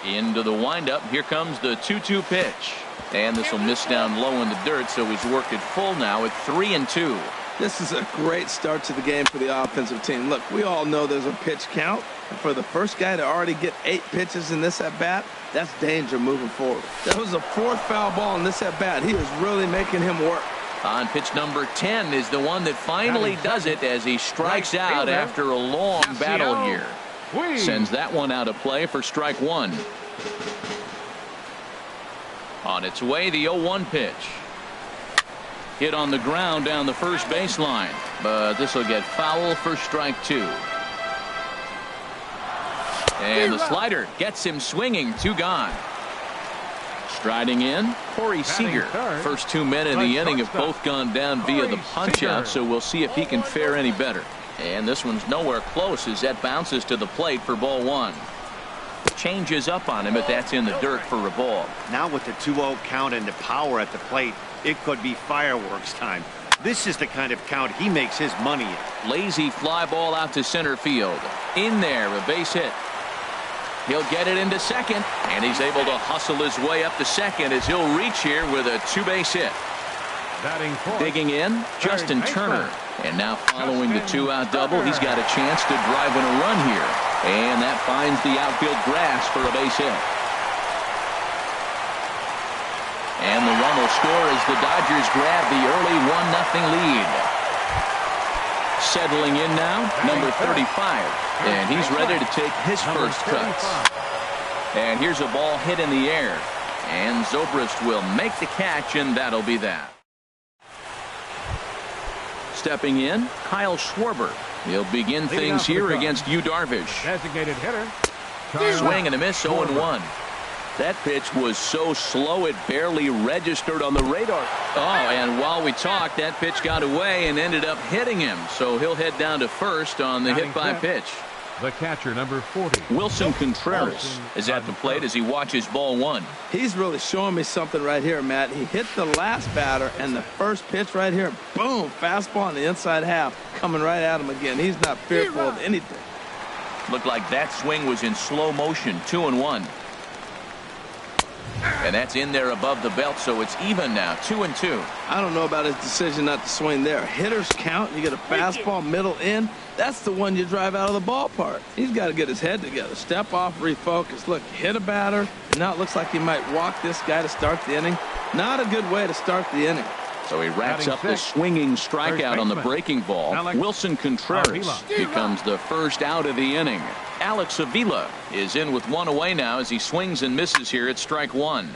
Into the windup. Here comes the 2-2 pitch. And this will miss down low in the dirt, so he's worked it full now at 3-2. This is a great start to the game for the offensive team. Look, we all know there's a pitch count. And for the first guy to already get 8 pitches in this at-bat, that's danger moving forward. That was the 4th foul ball in this at-bat. He is really making him work. On pitch number 10 is the one that finally does it as he strikes out after a long battle here. Sends that one out of play for strike 1. On its way, the 0-1 pitch. Hit on the ground down the first baseline, but this will get foul for strike 2. And the slider gets him swinging. 2 gone. Striding in, Corey Seager. First 2 men in the inning have both gone down via the punch out, so we'll see if he can fare any better. And this one's nowhere close as that bounces to the plate for ball 1. Changes up on him, but that's in the dirt for a ball. Now with the 2-0 count and the power at the plate, it could be fireworks time. This is the kind of count he makes his money in. Lazy fly ball out to center field. In there, a base hit. He'll get it into second, and he's able to hustle his way up to second as he'll reach here with a 2-base hit. Digging in, Justin Turner. And now following the 2-out double, he's got a chance to drive in a run here. And that finds the outfield grass for a base hit. And the run will score as the Dodgers grab the early 1-0 lead. Settling in now, number 35. And he's ready to take his first cuts. And here's a ball hit in the air. And Zobrist will make the catch, and that'll be that. Stepping in, Kyle Schwarber. He'll begin things here against Yu Darvish. Designated hitter. Swing and a miss, 0-1. That pitch was so slow it barely registered on the radar. Oh, and while we talked, that pitch got away and ended up hitting him. So he'll head down to first on the hit by pitch. The catcher, number 40. Wilson Contreras is at the plate as he watches ball one. He's really showing me something right here, Matt. He hit the last batter, and the first pitch right here, boom, fastball on the inside half, coming right at him again. He's not fearful of anything. Looked like that swing was in slow motion, 2-1. And that's in there above the belt, so it's even now, 2-2. I don't know about his decision not to swing there. Hitters count. You get a fastball middle in. That's the one you drive out of the ballpark. He's got to get his head together. Step off, refocus. Look, hit a batter. And now it looks like he might walk this guy to start the inning. Not a good way to start the inning. So he wraps up the swinging strikeout on the breaking ball. Wilson Contreras becomes the first out of the inning. Alex Avila is in with one away now as he swings and misses here at strike one.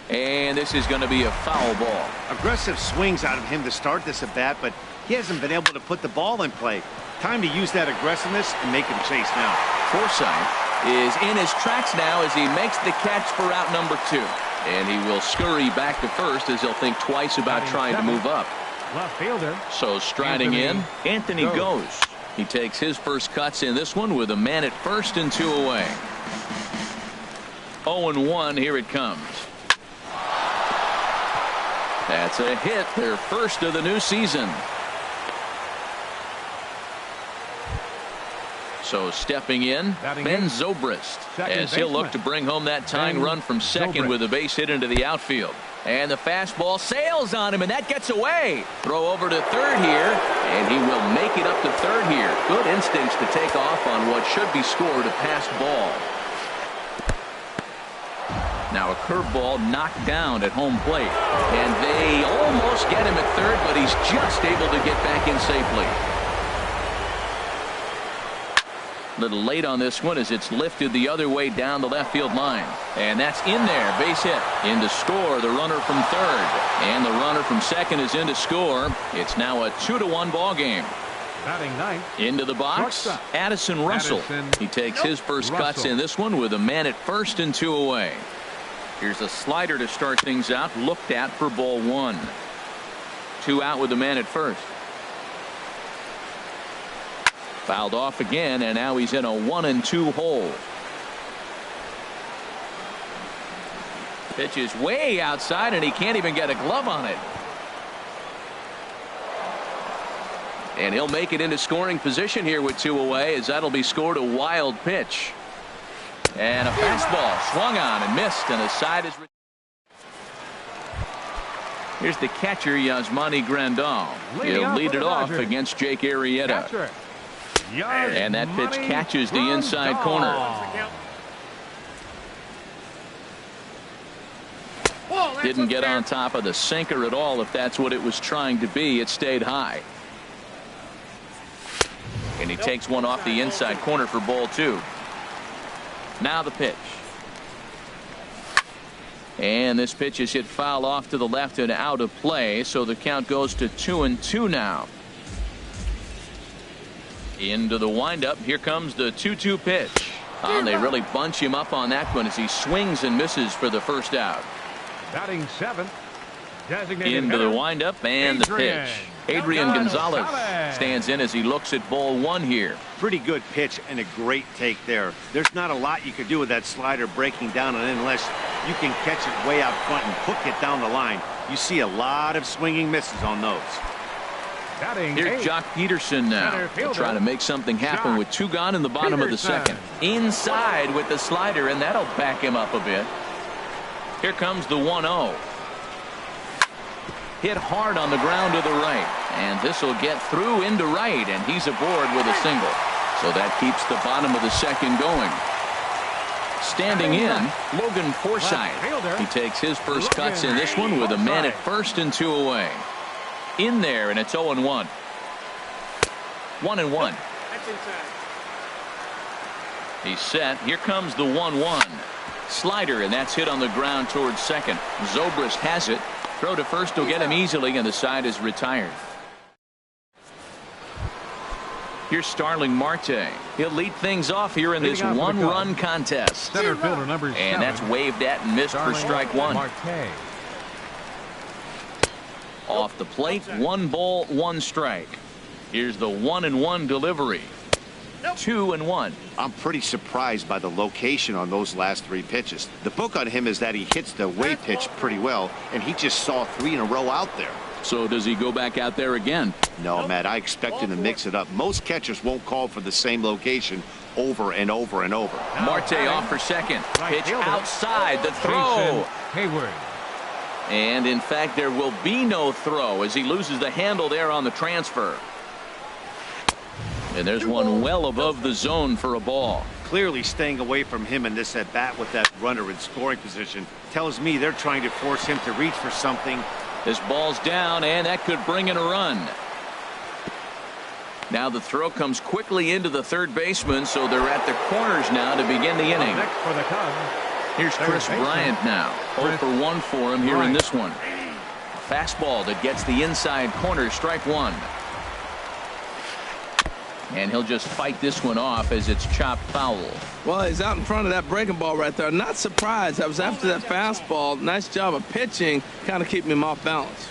And this is going to be a foul ball. Aggressive swings out of him to start this at bat, but he hasn't been able to put the ball in play. Time to use that aggressiveness and make him chase now. Forsythe is in his tracks now as he makes the catch for out number 2. And he will scurry back to first as he'll think twice about trying to move up. Left fielder. So striding in, Anthony goes. He takes his first cuts in this one with a man at first and 2 away. 0-1, here it comes. That's a hit, their first of the new season. So stepping in, Ben Zobrist, as he'll look to bring home that tying run from second with a base hit into the outfield. And the fastball sails on him, and that gets away. Throw over to third here, and he will make it up to third here. Good instincts to take off on what should be scored a passed ball. Now a curveball knocked down at home plate. And they almost get him at third, but he's just able to get back in safely. Little late on this one as it's lifted the other way down the left field line. And that's in there. Base hit. In to score the runner from third. And the runner from second is in to score. It's now a 2-1 ball game. Batting ninth. Into the box, Addison Russell. He takes his first cuts in this one with a man at first and 2 away. Here's a slider to start things out. Looked at for ball one. 2 out with the man at first. Fouled off again, and now he's in a 1-2 hole. Pitch is way outside, and he can't even get a glove on it. And he'll make it into scoring position here with 2 away, as that'll be scored a wild pitch. And a fastball swung on and missed, and a side is. Here's the catcher, Yasmani Grandal. He'll lead it off against Jake Arrieta. And that pitch catches the inside corner. Didn't get on top of the sinker at all, if that's what it was trying to be. It stayed high. And he takes one off the inside corner for ball 2. Now the pitch. And this pitch is hit foul off to the left and out of play, so the count goes to 2-2 now. Into the windup. Here comes the 2-2 pitch. And they really bunch him up on that one as he swings and misses for the first out. Batting seventh. Into the windup and the pitch. Adrian Gonzalez stands in as he looks at ball one here. Pretty good pitch and a great take there. There's not a lot you could do with that slider breaking down and unless you can catch it way out front and hook it down the line. You see a lot of swinging misses on those. Here's Jock Peterson now. He'll try to make something happen with 2 gone in the bottom of the second. Inside with the slider, and that'll back him up a bit. Here comes the 1-0. Hit hard on the ground to the right, and this will get through into right, and he's aboard with a single. So that keeps the bottom of the second going. Standing in, Logan Forsythe. He takes his first cuts in this one with a man at first and 2 away. In there, and it's 0-1. 1-1. He's set. Here comes the 1-1. Slider, and that's hit on the ground towards second. Zobrist has it. Throw to first will get him easily, and the side is retired. Here's Starling Marte. He'll lead things off here in this one-run contest. Center fielder number 7. And that's waved at and missed for strike one. Marte. Off the plate, 1 ball, 1 strike. Here's the 1-1 delivery. 2-1. I'm pretty surprised by the location on those last 3 pitches. The book on him is that he hits the way pitch pretty well, and he just saw 3 in a row out there. So does he go back out there again? No, Matt, I expect him to mix it up. Most catchers won't call for the same location over and over and over. Marte off for second. Pitch outside the throw. Hayward. And in fact, there will be no throw as he loses the handle there on the transfer. And there's one well above the zone for a ball. Clearly staying away from him in this at bat with that runner in scoring position tells me they're trying to force him to reach for something. This ball's down, and that could bring in a run. Now the throw comes quickly into the third baseman, so they're at the corners now to begin the inning. Next for the Cubs. Here's Chris Bryant now. 0 for 1 for him here in this one. Fastball that gets the inside corner, strike 1. And he'll just fight this one off as it's chopped foul. Well, he's out in front of that breaking ball right there. Not surprised. I was after that fastball. Nice job of pitching, kind of keeping him off balance.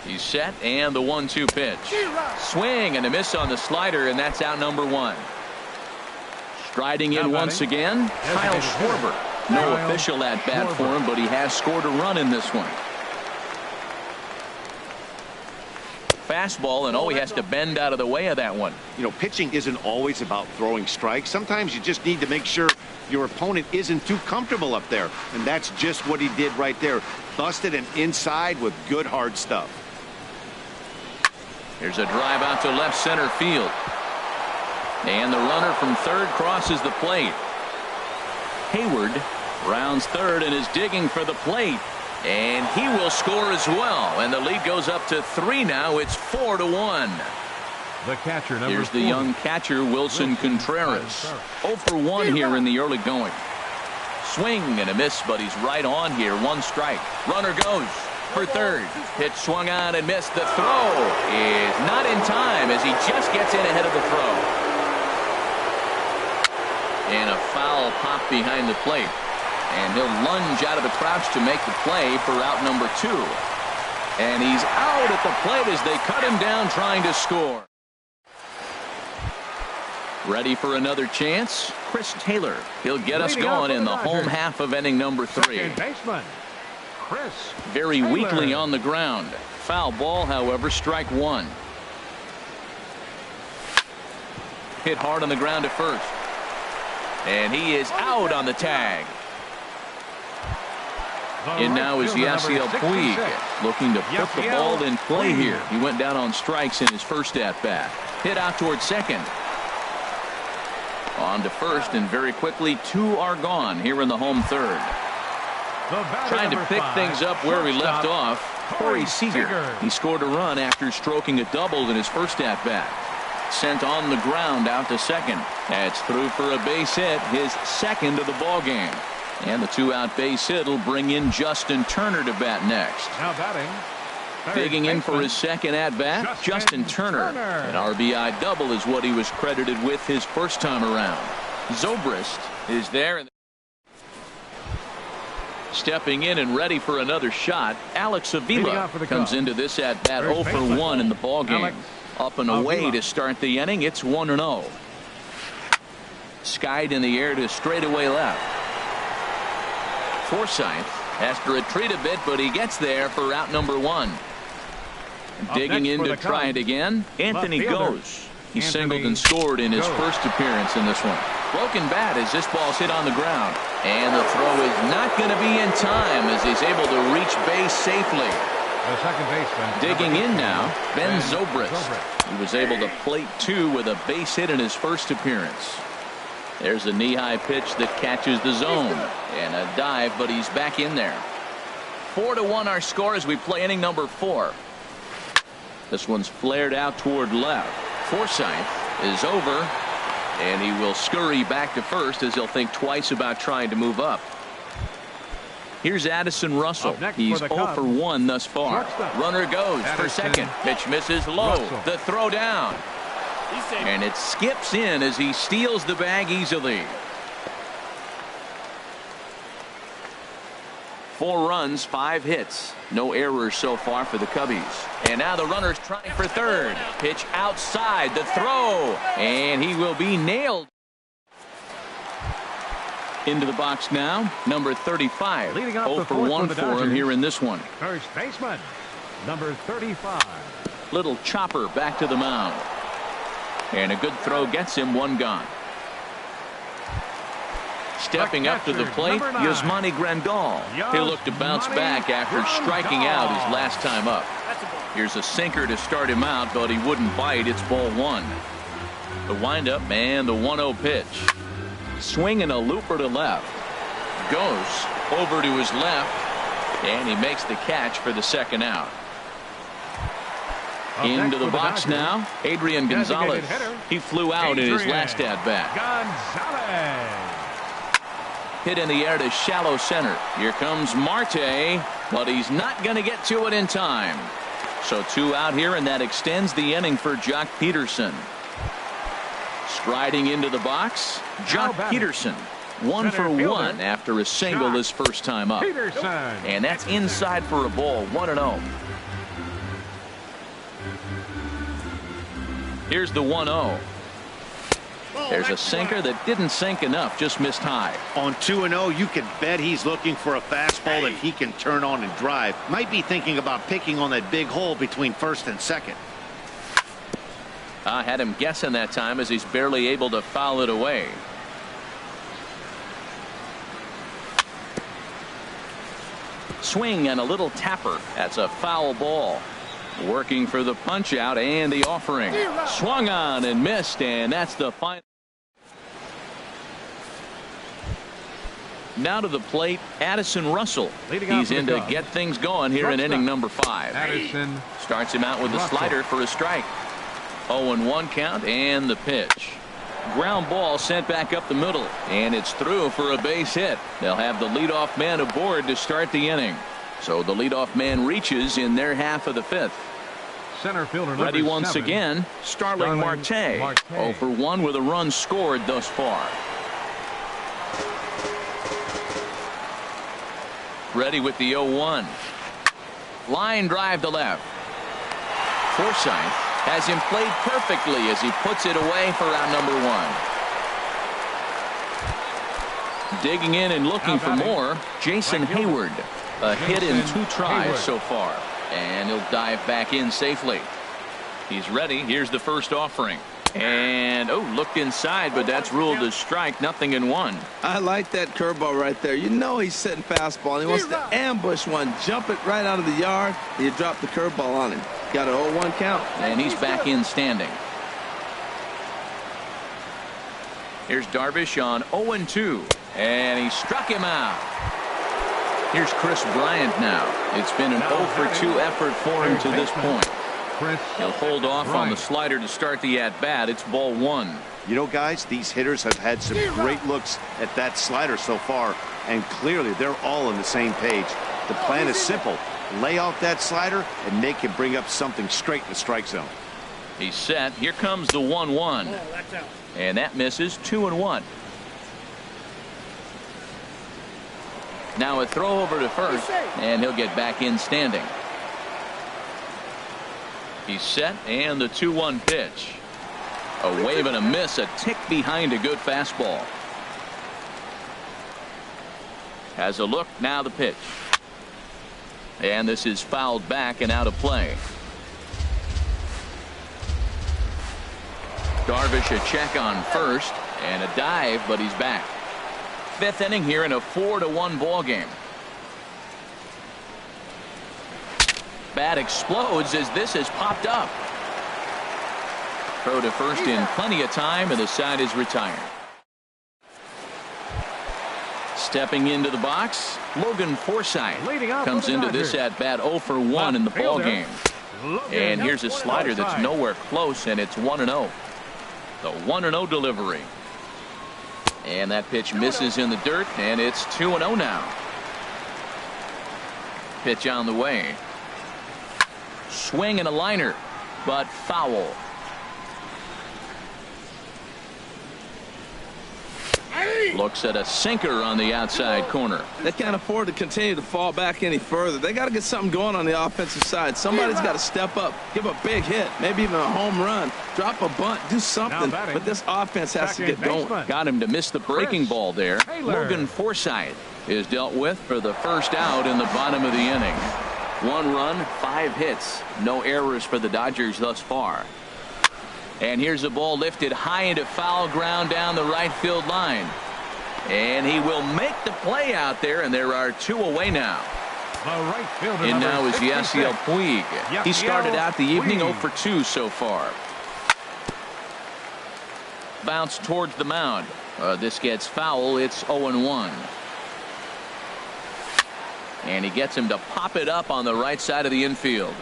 He's set, and the 1-2 pitch. Swing and a miss on the slider, and that's out number 1. Striding in once again, Kyle Schwarber. No official at bat for him, but he has scored a run in this one. Fastball, and he has to bend out of the way of that one. You know, pitching isn't always about throwing strikes. Sometimes you just need to make sure your opponent isn't too comfortable up there, and that's just what he did right there. Busted and inside with good hard stuff. Here's a drive out to left center field, and the runner from third crosses the plate. Hayward rounds third and is digging for the plate. And he will score as well. And the lead goes up to 3 now. It's 4-1. The catcher, number Here's the 40. young catcher, Wilson Contreras. 0 for 1 here in the early going. Swing and a miss, but he's right on here. 1 strike. Runner goes for third. Pitch swung on and missed. The throw is not in time as he just gets in ahead of the throw. And a foul pop behind the plate. And he'll lunge out of the crouch to make the play for out number 2. And he's out at the plate as they cut him down trying to score. Ready for another chance? Chris Taylor. He'll get us going in the home half of inning number 3. Second baseman, Chris Very Taylor. weakly on the ground. Foul ball, however, strike 1. Hit hard on the ground at first. And he is out on the tag. And now is Yasiel Puig looking to put the ball in play here. He went down on strikes in his first at-bat. Hit out towards second. On to first, and very quickly 2 are gone here in the home third. Trying to pick things up where he left off, Corey Seager. He scored a run after stroking a double in his first at-bat. Sent on the ground out to second. That's through for a base hit, his second of the ball game. And the 2-out base hit will bring in Justin Turner to bat next. Now batting. Digging in for his second at-bat, Justin Turner. An RBI double is what he was credited with his first time around. Zobrist is there. Stepping in and ready for another shot, Alex Avila comes into this at-bat 0 for 1 in the ball game. Up and away to start the inning. It's 1-0. Skied in the air to straightaway left. Forsythe has to retreat a bit, but he gets there for out number 1. Digging in to try it again, Anthony goes. He singled and scored in his first appearance in this one. Broken bat as this ball's hit on the ground. And the throw is not going to be in time as he's able to reach base safely. The second baseman. Digging in now, Ben Zobrist. He was able to plate 2 with a base hit in his first appearance. There's a knee-high pitch that catches the zone. And a dive, but he's back in there. 4-1 our score as we play inning number 4. This one's flared out toward left. Forsythe is over, and he will scurry back to first as he'll think twice about trying to move up. Here's Addison Russell. Up next He's for the 0 for 1 thus far. Shortstop. Runner goes for Addison second. Pitch misses low. Russell. The throw down. And it skips in as he steals the bag easily. 4 runs, 5 hits. No errors so far for the Cubbies. And now the runner's trying for third. Pitch outside. The throw. And he will be nailed. Into the box now, number 35. Leading off 0 the for fourth 1 for the for him Dodgers. here in this one. First baseman, number 35. Little chopper back to the mound. And a good throw gets him 1 gone. Stepping up to the plate, number 9. Yasmani Grandal. He'll look to bounce Yasmani back after striking out his last time up. Here's a sinker to start him out, but he wouldn't bite. It's ball 1. The windup and the 1-0 pitch. Swinging a looper to left. Goes over to his left, and he makes the catch for the second out. Up Into next the for box Dodgers, now, Adrian designated Gonzalez. hitter, He flew out in his last Adrian at-bat. Gonzalez. Hit in the air to shallow center. Here comes Marte, but he's not going to get to it in time. So 2 out here, and that extends the inning for Jock Peterson. Striding into the box, Jock Peterson. 1 for 1 after a single his first time up. Peterson. And that's inside for a ball, 1-0. Here's the 1-0. There's a sinker that didn't sink enough, just missed high. On 2-0, you can bet he's looking for a fastball that he can turn on and drive. Might be thinking about picking on that big hole between first and second. I had him guessing that time as he's barely able to foul it away. Swing and a little tapper. That's a foul ball. Working for the punch out and the offering. Swung on and missed, and that's the final. Now to the plate, Addison Russell. He's in to get things going here in inning number 5. Addison Starts him out with a Russell. slider for a strike. 0-1 count and the pitch. Ground ball sent back up the middle, and it's through for a base hit. They'll have the leadoff man aboard to start the inning. So the leadoff man reaches in their half of the 5th. Center fielder number Ready once 7. again, Starling Marte. 0 for 1 with a run scored thus far. Ready with the 0-1. Line drive to left. Forsythe has him played perfectly as he puts it away for out number 1. Digging in and looking for more, Jason Hayward. A hit in 2 tries so far, and he'll dive back in safely. He's ready. Here's the first offering. And looked inside, but that's ruled a strike. Nothing in 1. I like that curveball right there. You know he's sitting fastball, and he wants to ambush one, jump it right out of the yard, and you drop the curveball on him. Got an 0-1 count. And he's back in standing. Here's Darvish on 0-2, and he struck him out. Here's Chris Bryant now. It's been an 0 for 2 effort for him to this point. He'll hold off on the slider to start the at-bat. It's ball 1. You know, guys, these hitters have had some great looks at that slider so far, and clearly they're all on the same page. The plan is simple. Lay off that slider and make him bring up something straight in the strike zone. He's set. Here comes the 1-1. And that misses. 2-1. Now a throw over to first, and he'll get back in standing. He's set, and the 2-1 pitch. A wave and a miss, a tick behind a good fastball. Has a look, now the pitch. And this is fouled back and out of play. Darvish a check on first, and a dive, but he's back. 5th inning here in a 4-1 ball game. Bat explodes as this has popped up. Throw to first in plenty of time, and the side is retired. Stepping into the box, Logan Forsythe comes into this at bat 0 for 1 in the ball game. And here's a slider that's nowhere close, and it's 1-0. The 1-0 delivery. And that pitch misses in the dirt, and it's 2-0 now. Pitch on the way. Swing and a liner, but foul. Looks at a sinker on the outside corner. They can't afford to continue to fall back any further. They got to get something going on the offensive side. Somebody's got to step up, give a big hit, maybe even a home run, drop a bunt, do something. But this offense has to get going. Got him to miss the breaking ball there. Logan Forsythe is dealt with for the first out in the bottom of the inning. 1 run, 5 hits. No errors for the Dodgers thus far. And here's a ball lifted high into foul ground down the right field line. And he will make the play out there, and there are 2 away now. In now is Yasiel Puig. He started out the evening 0 for 2 so far. Bounce towards the mound. This gets foul. It's 0-1. And he gets him to pop it up on the right side of the infield.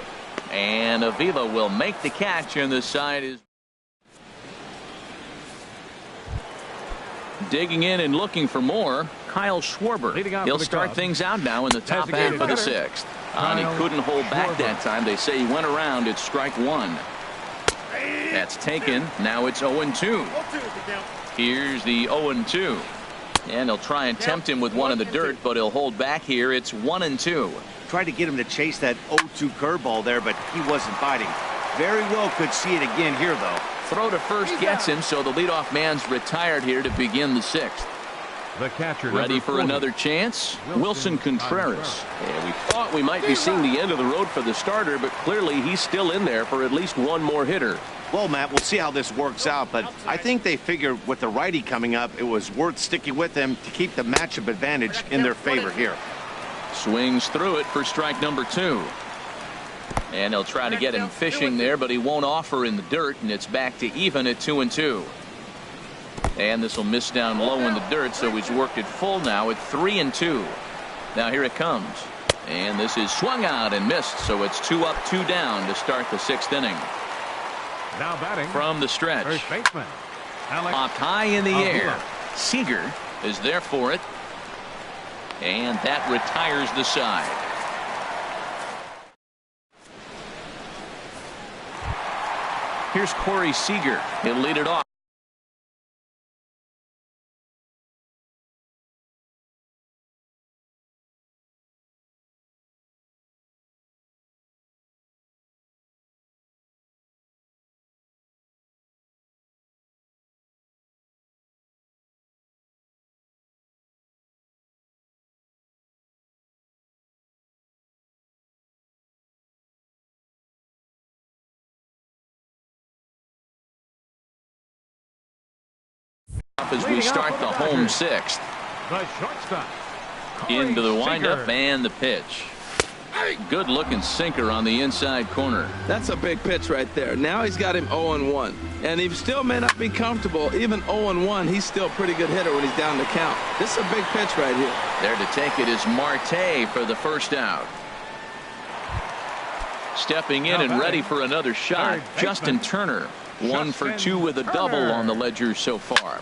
And Avila will make the catch, and the side is digging in and looking for more. Kyle Schwarber. He'll start things out now in the top half of the 6th. And he couldn't hold back that time. They say he went around. It's strike 1. That's taken. Now it's 0-2. Here's the 0-2. And they'll try and tempt him with one in the dirt, but he'll hold back here. It's 1-2. Tried to get him to chase that 0-2 curveball there, but he wasn't biting. Very well could see it again here, though. Throw to first gets him, so the leadoff man's retired here to begin the 6th. The catcher ready for another chance. Wilson Contreras. And we thought we might be seeing the end of the road for the starter, but clearly he's still in there for at least one more hitter. Well, Matt, we'll see how this works out, but I think they figured with the righty coming up, it was worth sticking with him to keep the matchup advantage in their favor here. Swings through it for strike number 2. And he'll try to get him fishing there, but he won't offer in the dirt, and it's back to even at 2-2. And this will miss down low in the dirt, so he's worked it full now at 3-2. Now here it comes. And this is swung out and missed, so it's 2 up, 2 down to start the 6th inning. Now batting from the stretch. First baseman. Popped high in the air. Seager is there for it. And that retires the side. Here's Corey Seager. He'll lead it off. As we start the home 6th. The shortstop. Into the windup and the pitch. Good looking sinker on the inside corner. That's a big pitch right there. Now he's got him 0-1. And he still may not be comfortable. Even 0-1, he's still a pretty good hitter when he's down the count. This is a big pitch right here. There to take it is Marte for the first out. Stepping in and ready for another shot, Justin Turner. 1 for 2 with a double on the ledger so far.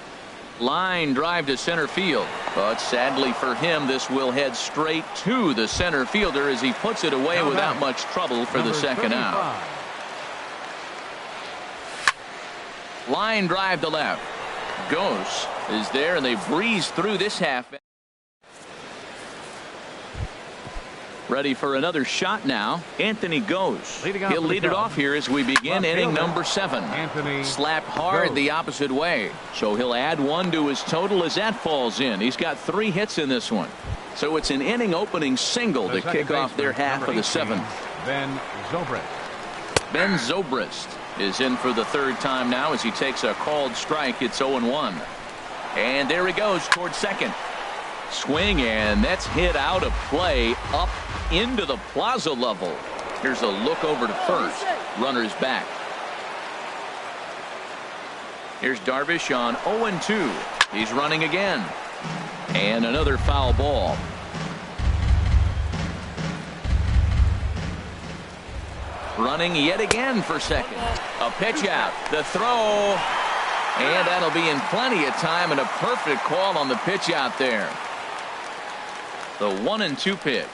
Line drive to center field, but sadly for him, this will head straight to the center fielder as he puts it away without much trouble for the second out. Line drive to left. Goes is there, and they breeze through this half. Ready for another shot now. Anthony Goes. He'll lead it off here as we begin inning number 7. Slapped hard the opposite way. So he'll add 1 to his total as that falls in. He's got 3 hits in this one. So it's an inning opening single to kick off their half of the 7th. Ben Zobrist is in for the 3rd time now as he takes a called strike. It's 0-1. And there he goes towards second. Swing, and that's hit out of play up into the plaza level. Here's a look over to first. Runners back. Here's Darvish on 0-2. He's running again. And another foul ball. Running yet again for second. A pitch out. The throw. And that'll be in plenty of time, and a perfect call on the pitch out there. The 1-2 pitch.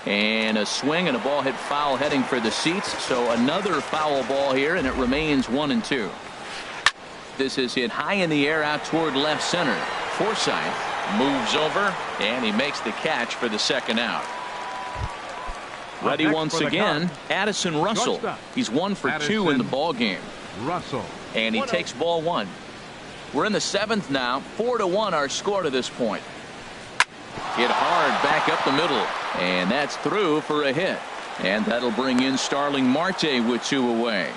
And a swing and a ball hit foul heading for the seats. So another foul ball here, and it remains 1-2. This is hit high in the air out toward left center. Forsythe moves over, and he makes the catch for the second out. Ready once again, Addison Russell. He's 1 for 2 in the ball game. Russell. And he takes ball 1. We're in the 7th now. 4-1 our score to this point. Hit hard back up the middle, and that's through for a hit. And that'll bring in Starling Marte with 2 away.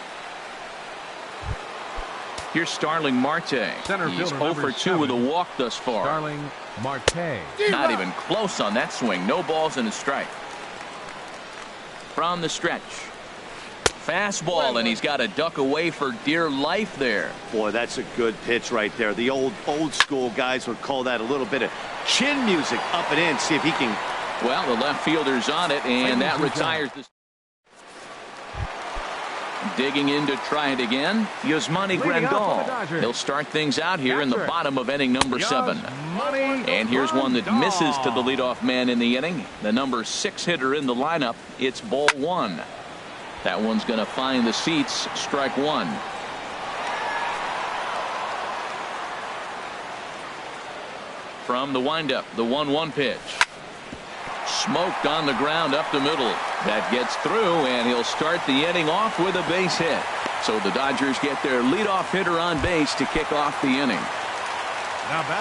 Here's Starling Marte. He's 0 for 2 with a walk thus far. Starling Marte. Not even close on that swing. No balls and a strike. From the stretch. Fastball, and he's got to duck away for dear life there. Boy, that's a good pitch right there. The old school guys would call that a little bit of chin music. Up and in, see if he can. Well, the left fielder's on it, and that retires the. Digging in to try it again, Yasmani Grandal. He'll start things out here in the bottom of inning number 7. And here's one that misses to the leadoff man in the inning. The number 6 hitter in the lineup. It's ball 1. That one's going to find the seats. Strike 1. From the windup, the 1-1 pitch. Smoked on the ground up the middle. That gets through, and he'll start the inning off with a base hit. So the Dodgers get their leadoff hitter on base to kick off the inning.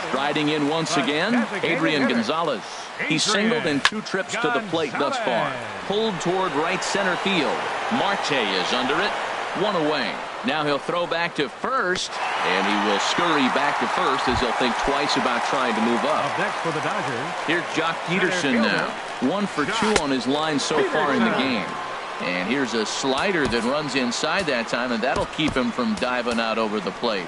Striding in once again, Adrian Gonzalez. He's singled in 2 trips to the plate thus far. Pulled toward right center field. Marte is under it. 1 away. Now he'll throw back to first, and he will scurry back to first as he'll think twice about trying to move up. Up next for the Dodgers. Here's Jock Peterson now. 1 for 2 on his line so far in the game. And here's a slider that runs inside that time, and that'll keep him from diving out over the plate.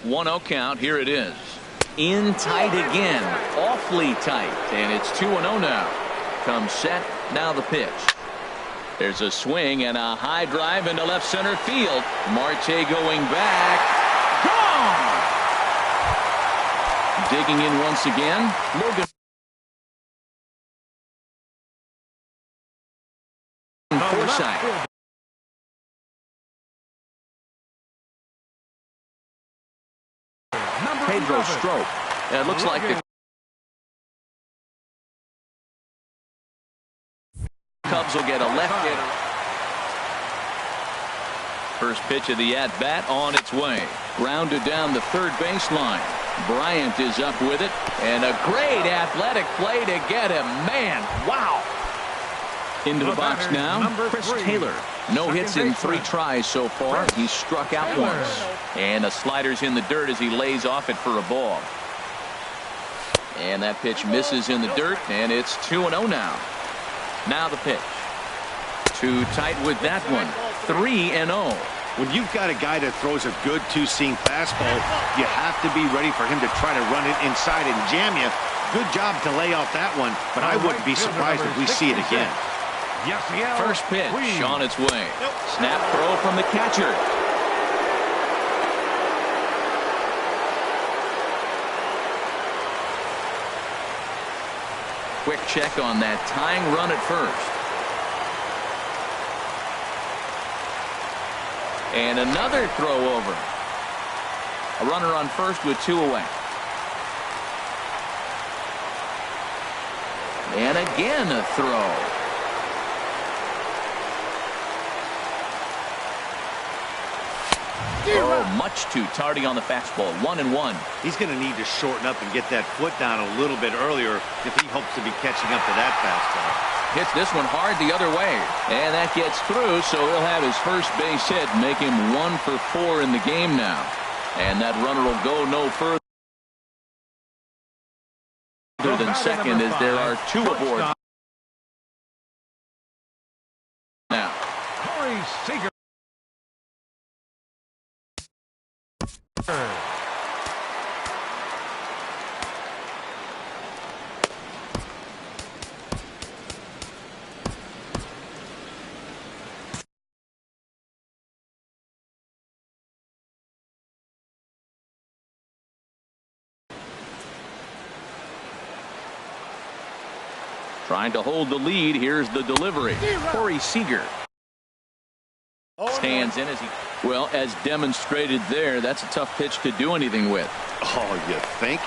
One 0 count. Here it is. In tight again. Awfully tight. And it's 2-0 now. Comes set. Now the pitch. There's a swing and a high drive into left center field. Marte going back. Gone! Digging in once again. Logan Forsythe. Pedro Strop. It looks like the Cubs will get a left hitter. First pitch of the at-bat on its way. Grounded down the third baseline. Bryant is up with it. And a great athletic play to get him. Man, wow. Into the box now, Chris Taylor. No hits in 3 tries so far. He's struck out once. And a slider's in the dirt as he lays off it for a ball. And that pitch misses in the dirt, and it's 2-0 now. Now the pitch. Too tight with that one. 3-0. When you've got a guy that throws a good 2-seam fastball, you have to be ready for him to try to run it inside and jam you. Good job to lay off that one, but I wouldn't be surprised if we see it again. First pitch on its way. Snap throw from the catcher. Quick check on that tying run at first. And another throw over. A runner on first with 2 away. And again a throw. Oh, much too tardy on the fastball. 1-1. He's going to need to shorten up and get that foot down a little bit earlier if he hopes to be catching up to that fastball. Hits this one hard the other way. And that gets through, so he'll have his first base hit, make him 1 for 4 in the game now. And that runner will go no further than second as there are 2 aboard now. Corey Seager. Trying to hold the lead. Here's the delivery. Corey Seager stands in as demonstrated there. That's a tough pitch to do anything with. Oh, you think?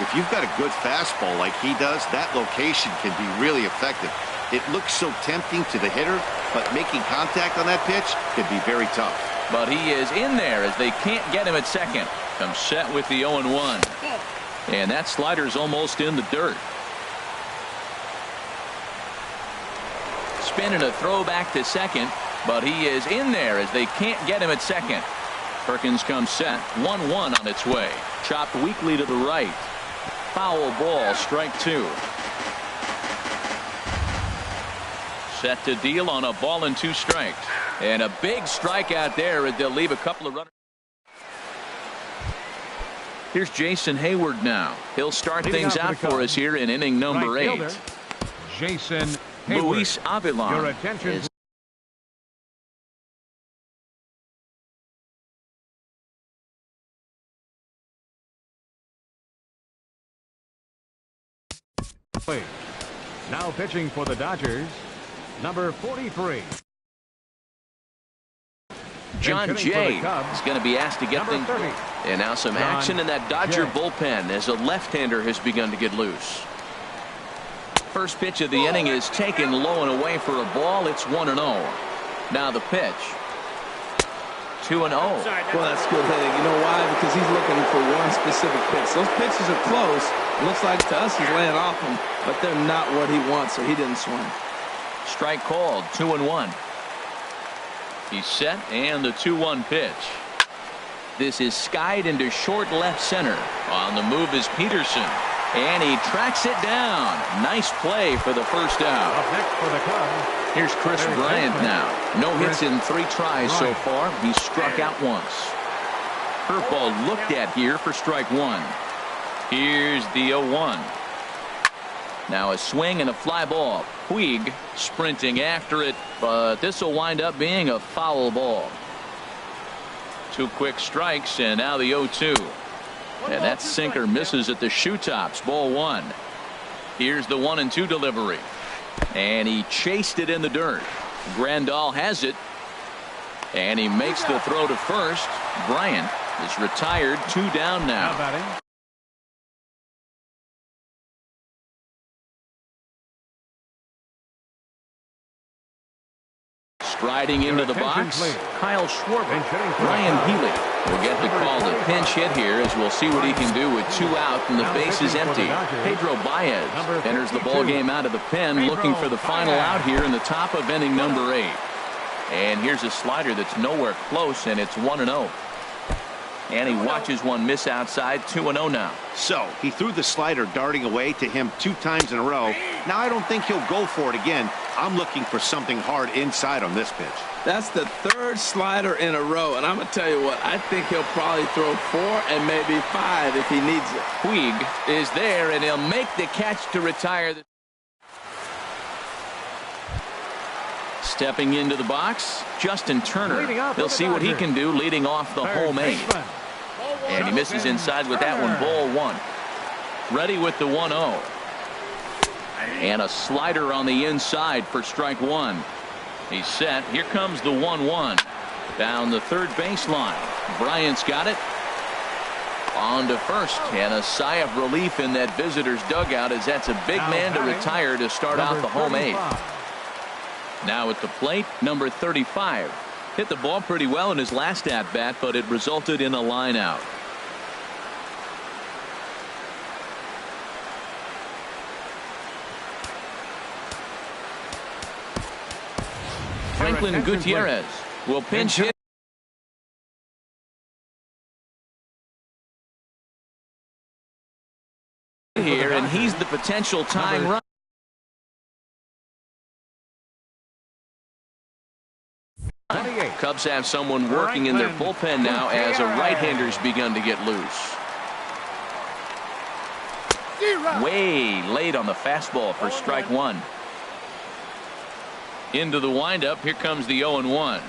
If you've got a good fastball like he does, that location can be really effective. It looks so tempting to the hitter, but making contact on that pitch can be very tough. But he is in there as they can't get him at second. Comes set with the 0-1. And that slider's almost in the dirt. Spin and a throw back to second, but he is in there as they can't get him at second. Perkins comes set. 1-1 on its way. Chopped weakly to the right. Foul ball, strike 2. Set to deal on a ball and 2 strikes. And a big strikeout there as they'll leave a couple of runners. Here's Jason Hayward now. He'll start things out for us here in inning number 8. Jason Hayward. Luis Avilan. Your attention. Now pitching for the Dodgers, number 43. John Jay is going to be asked to get things. And now some action in that Dodger bullpen as a left-hander has begun to get loose. First pitch of the inning is taken low and away for a ball. It's 1-0. Now the pitch. 2-0. Well, that's good hitting. You know why? Because he's looking for one specific pitch. Those pitches are close. It looks like to us he's laying off them, but they're not what he wants, so he didn't swing. Strike called. 2-1. He's set, and the 2-1 pitch. This is skied into short left center. On the move is Peterson, and he tracks it down. Nice play for the first out. Up next for the Cubs. Here's Chris Bryant now. No hits in 3 tries so far. He struck out once. Curveball looked at here for strike 1. Here's the 0-1. Now a swing and a fly ball. Puig sprinting after it, but this will wind up being a foul ball. 2 quick strikes, and now the 0-2. And that sinker misses at the shoe tops. Ball 1. Here's the 1-2 delivery. And he chased it in the dirt. Grandal has it. And he makes the throw to first. Bryant is retired. 2 down now. Striding into the box, Kyle Schwarber. Ryan Healy will get the call to pinch hit here as we'll see what he can do with 2 out and the base is empty. Pedro Baez enters the ball game out of the pen looking for the final out here in the top of inning number 8. And here's a slider that's nowhere close, and it's 1-0. And he watches one miss outside. 2-0 now. So he threw the slider darting away to him 2 times in a row. Now I don't think he'll go for it again. I'm looking for something hard inside on this pitch. That's the 3rd slider in a row, and I'm going to tell you what, I think he'll probably throw 4 and maybe 5 if he needs it. Puig is there, and he'll make the catch to retire. Stepping into the box, Justin Turner. They'll see what he can do leading off the home 8. And he misses inside with that one. Ball 1. Ready with the 1-0. And a slider on the inside for strike 1. He's set. Here comes the 1-1. Down the third baseline. Bryant's got it. On to first. And a sigh of relief in that visitor's dugout as that's a big man to retire to start out the home 8. Now at the plate, number 35. Hit the ball pretty well in his last at-bat, but it resulted in a line out. Franklin Gutierrez will pinch hit. Here, and he's the potential tying run. Cubs have someone working in their bullpen now as a right-hander's begun to get loose. Way late on the fastball for strike 1. Into the windup. Here comes the 0-1.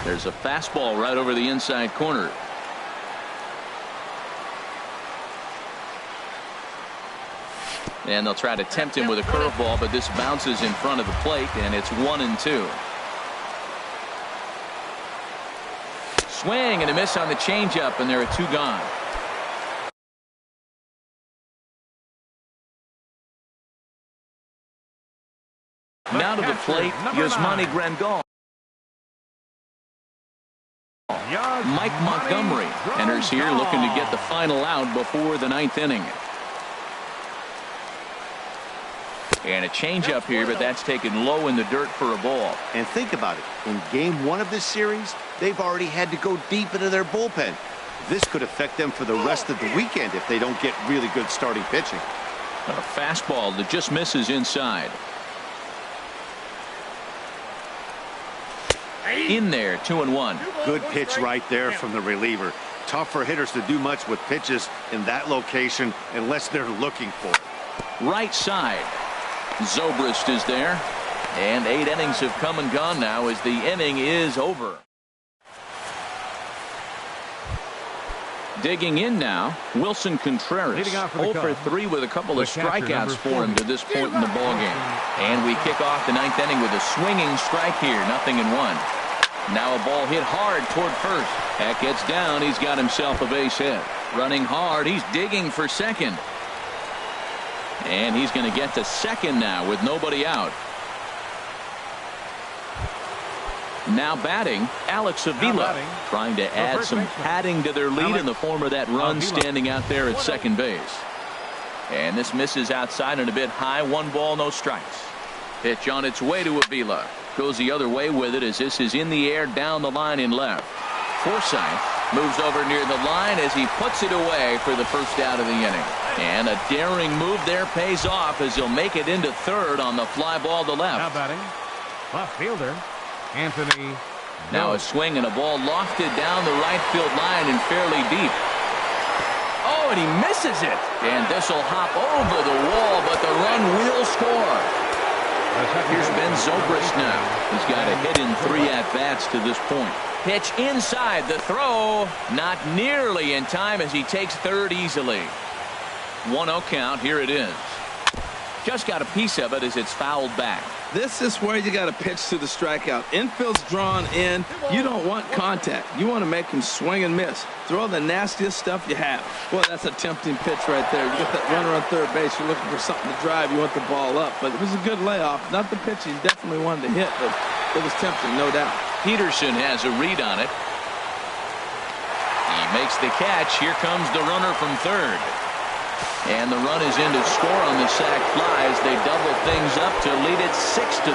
There's a fastball right over the inside corner. And they'll try to tempt him with a curveball, but this bounces in front of the plate, and it's 1-2. Swing and a miss on the changeup, and there are 2 gone. Now to the plate, Yasmani Grandal. Mike Montgomery enters here looking to get the final out before the 9th inning. And a changeup here, but that's taken low in the dirt for a ball. And think about it. In game 1 of this series, they've already had to go deep into their bullpen. This could affect them for the rest of the weekend if they don't get really good starting pitching. A fastball that just misses inside. In there, 2-1. Good pitch right there from the reliever. Tough for hitters to do much with pitches in that location unless they're looking for it. Right side. Zobrist is there. And 8 innings have come and gone now as the inning is over. Digging in now, Wilson Contreras. 0 for 3 with a couple of strikeouts for him to this point in the ballgame. And we kick off the 9th inning with a swinging strike here, 0-1. Now a ball hit hard toward first. That gets down. He's got himself a base hit. Running hard. He's digging for second. And he's going to get to second now with nobody out. Now batting, Alex Avila, trying to add some padding to their lead in the form of that run standing out there at second base. And this misses outside and a bit high. 1 ball, no strikes. Pitch on its way to Avila. Goes the other way with it as this is in the air down the line in left. Forsythe moves over near the line as he puts it away for the first out of the inning. And a daring move there pays off as he'll make it into third on the fly ball to left. Now batting, left fielder Anthony. Now a swing and a ball lofted down the right field line and fairly deep. Oh, and he misses it. And this will hop over the wall, but the run will score. Here's Ben Zobrist now. He's got a hit in 3 at-bats to this point. Pitch inside. The throw not nearly in time as he takes third easily. 1-0 count. Here it is. Just got a piece of it as it's fouled back. This is where you got to pitch to the strikeout. Infield's drawn in. You don't want contact. You want to make him swing and miss. Throw the nastiest stuff you have. Boy, that's a tempting pitch right there. You get that runner on third base. You're looking for something to drive. You want the ball up. But it was a good layoff. Not the pitch he definitely wanted to hit, but it was tempting, no doubt. Peterson has a read on it. He makes the catch. Here comes the runner from third. And the run is in to score on the sac fly as they double things up to lead it 6-3.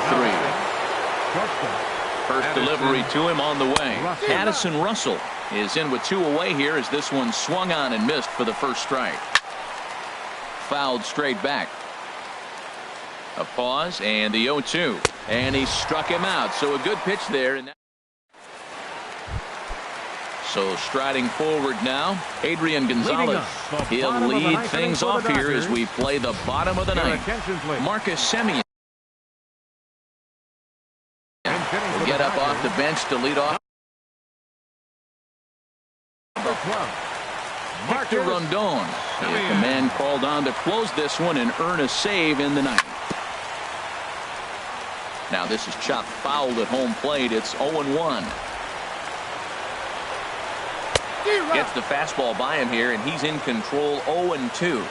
First delivery to him on the way. Addison Russell is in with 2 away here as this one swung on and missed for the first strike. Fouled straight back. A pause and the 0-2. And he struck him out. So a good pitch there. And so striding forward now, Adrian Gonzalez. He'll lead things off here as we play the bottom of the 9th. Marcus Semien will get up off the bench to lead off. Victor Rondon is the man called on to close this one and earn a save in the 9th. Now this is chopped fouled at home plate. It's 0-1. Gets the fastball by him here, and he's in control. 0-2.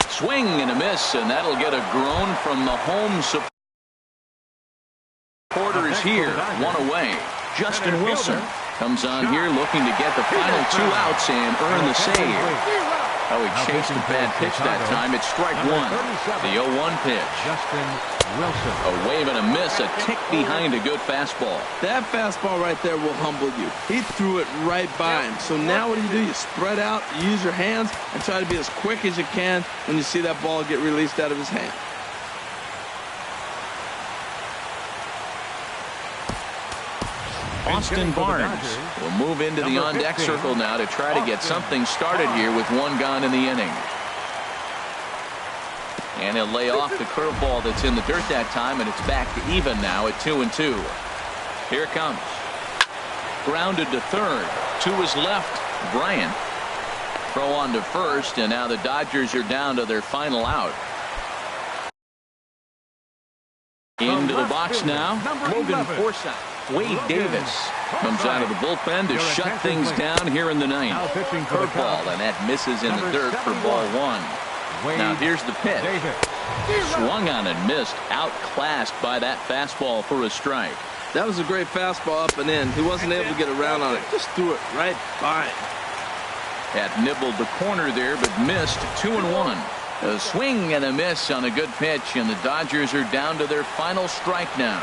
Swing and a miss, and that'll get a groan from the home supporters here. 1 away. Justin Wilson comes on here looking to get the final 2 outs and earn the save. Oh, he chased a bad pitch that time. It's strike 1. The 0-1 pitch. Justin Wilson. A wave and a miss, a tick behind a good fastball. That fastball right there will humble you. He threw it right by him. So now what do? You spread out, you use your hands, and try to be as quick as you can when you see that ball get released out of his hand. Austin Barnes will move into the on-deck circle now to try to get something started here with 1 gone in the inning. And he'll lay off the curveball that's in the dirt that time, and it's back to even now at 2-2. Here it comes. Grounded to third. To his left, Bryant. Throw on to first, and now the Dodgers are down to their final out. Into the box now, Logan Forsythe. Wade Davis comes out of the bullpen to shut things down here in the ninth. Curveball, and that misses in the dirt for ball one. Now here's the pitch. Swung on and missed, outclassed by that fastball for a strike. That was a great fastball up and in. He wasn't able to get around on it. Just threw it right by him. Had nibbled the corner there, but missed. 2-1. A swing and a miss on a good pitch, and the Dodgers are down to their final strike now.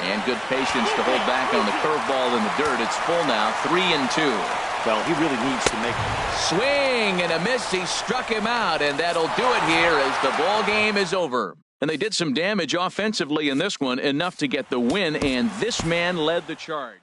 And good patience to hold back on the curveball in the dirt. It's full now, 3-2. Well, he really needs to make swing and a miss. He struck him out, and that'll do it here as the ball game is over. And they did some damage offensively in this one, enough to get the win, and this man led the charge.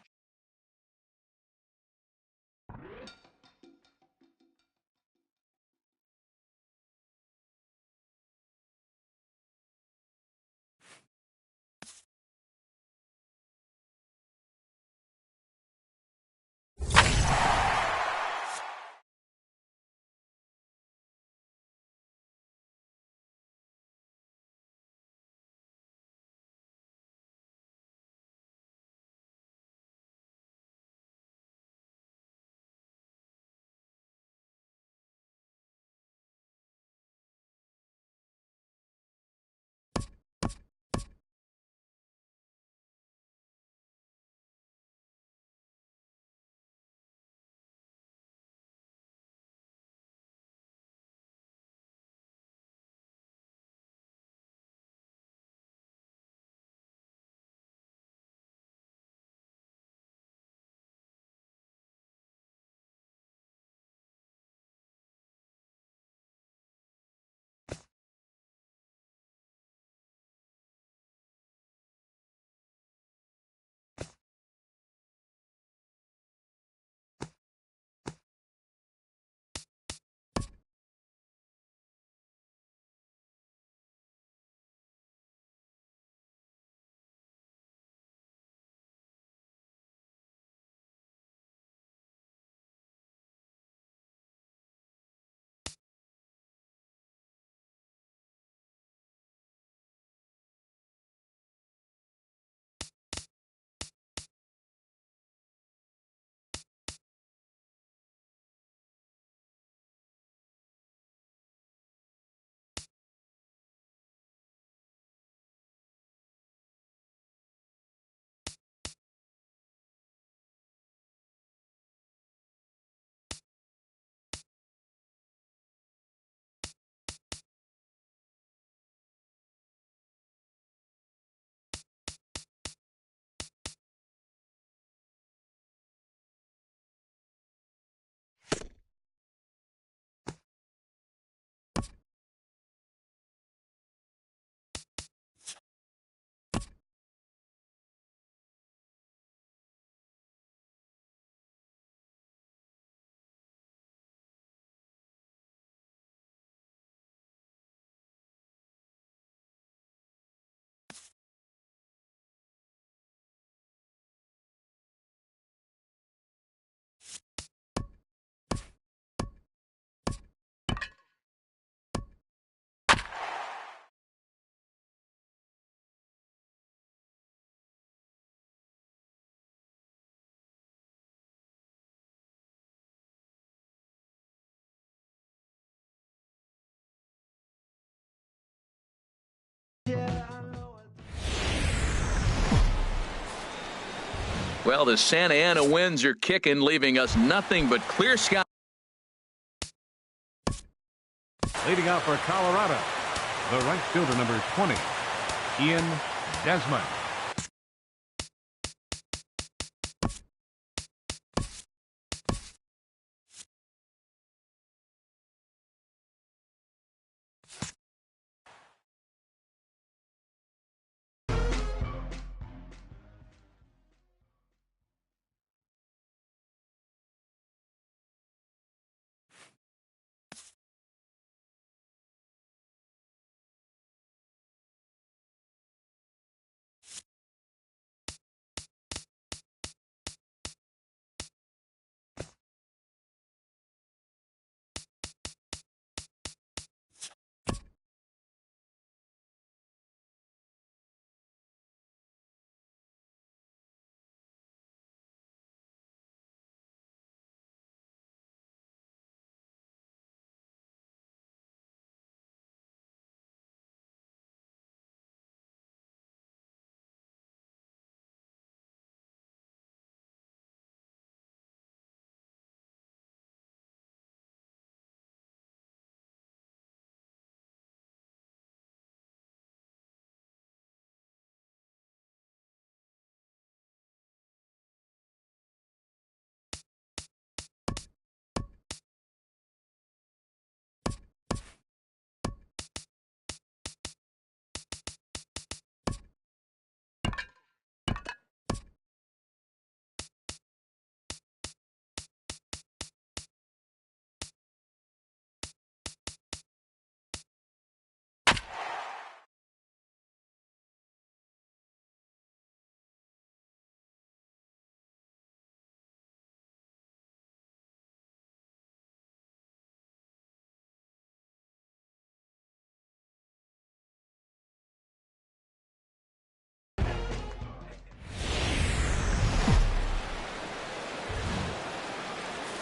Well, the Santa Ana winds are kicking, leaving us nothing but clear sky. Leading out for Colorado, the right fielder, number 20, Ian Desmond.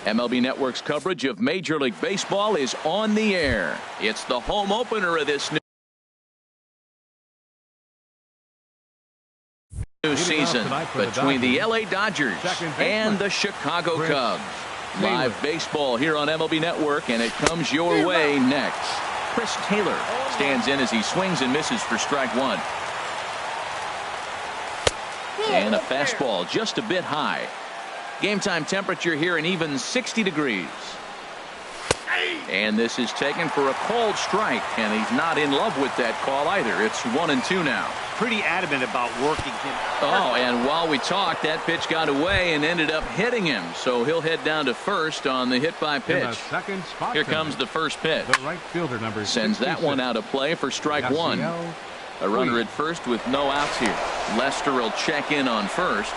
MLB Network's coverage of Major League Baseball is on the air. It's the home opener of this new season between the LA Dodgers and the Chicago Cubs. Live baseball here on MLB Network, and it comes your way next. Chris Taylor stands in as he swings and misses for strike one. And a fastball just a bit high. Game time temperature here an even 60 degrees. And this is taken for a cold strike, and he's not in love with that call either. It's 1-2 now. Pretty adamant about working him. Oh, and while we talked, that pitch got away and ended up hitting him. So he'll head down to first on the hit by pitch. Here comes the first pitch. The right fielder, number sends that one out of play for strike one. A runner at first with no outs here. Lester will check in on first.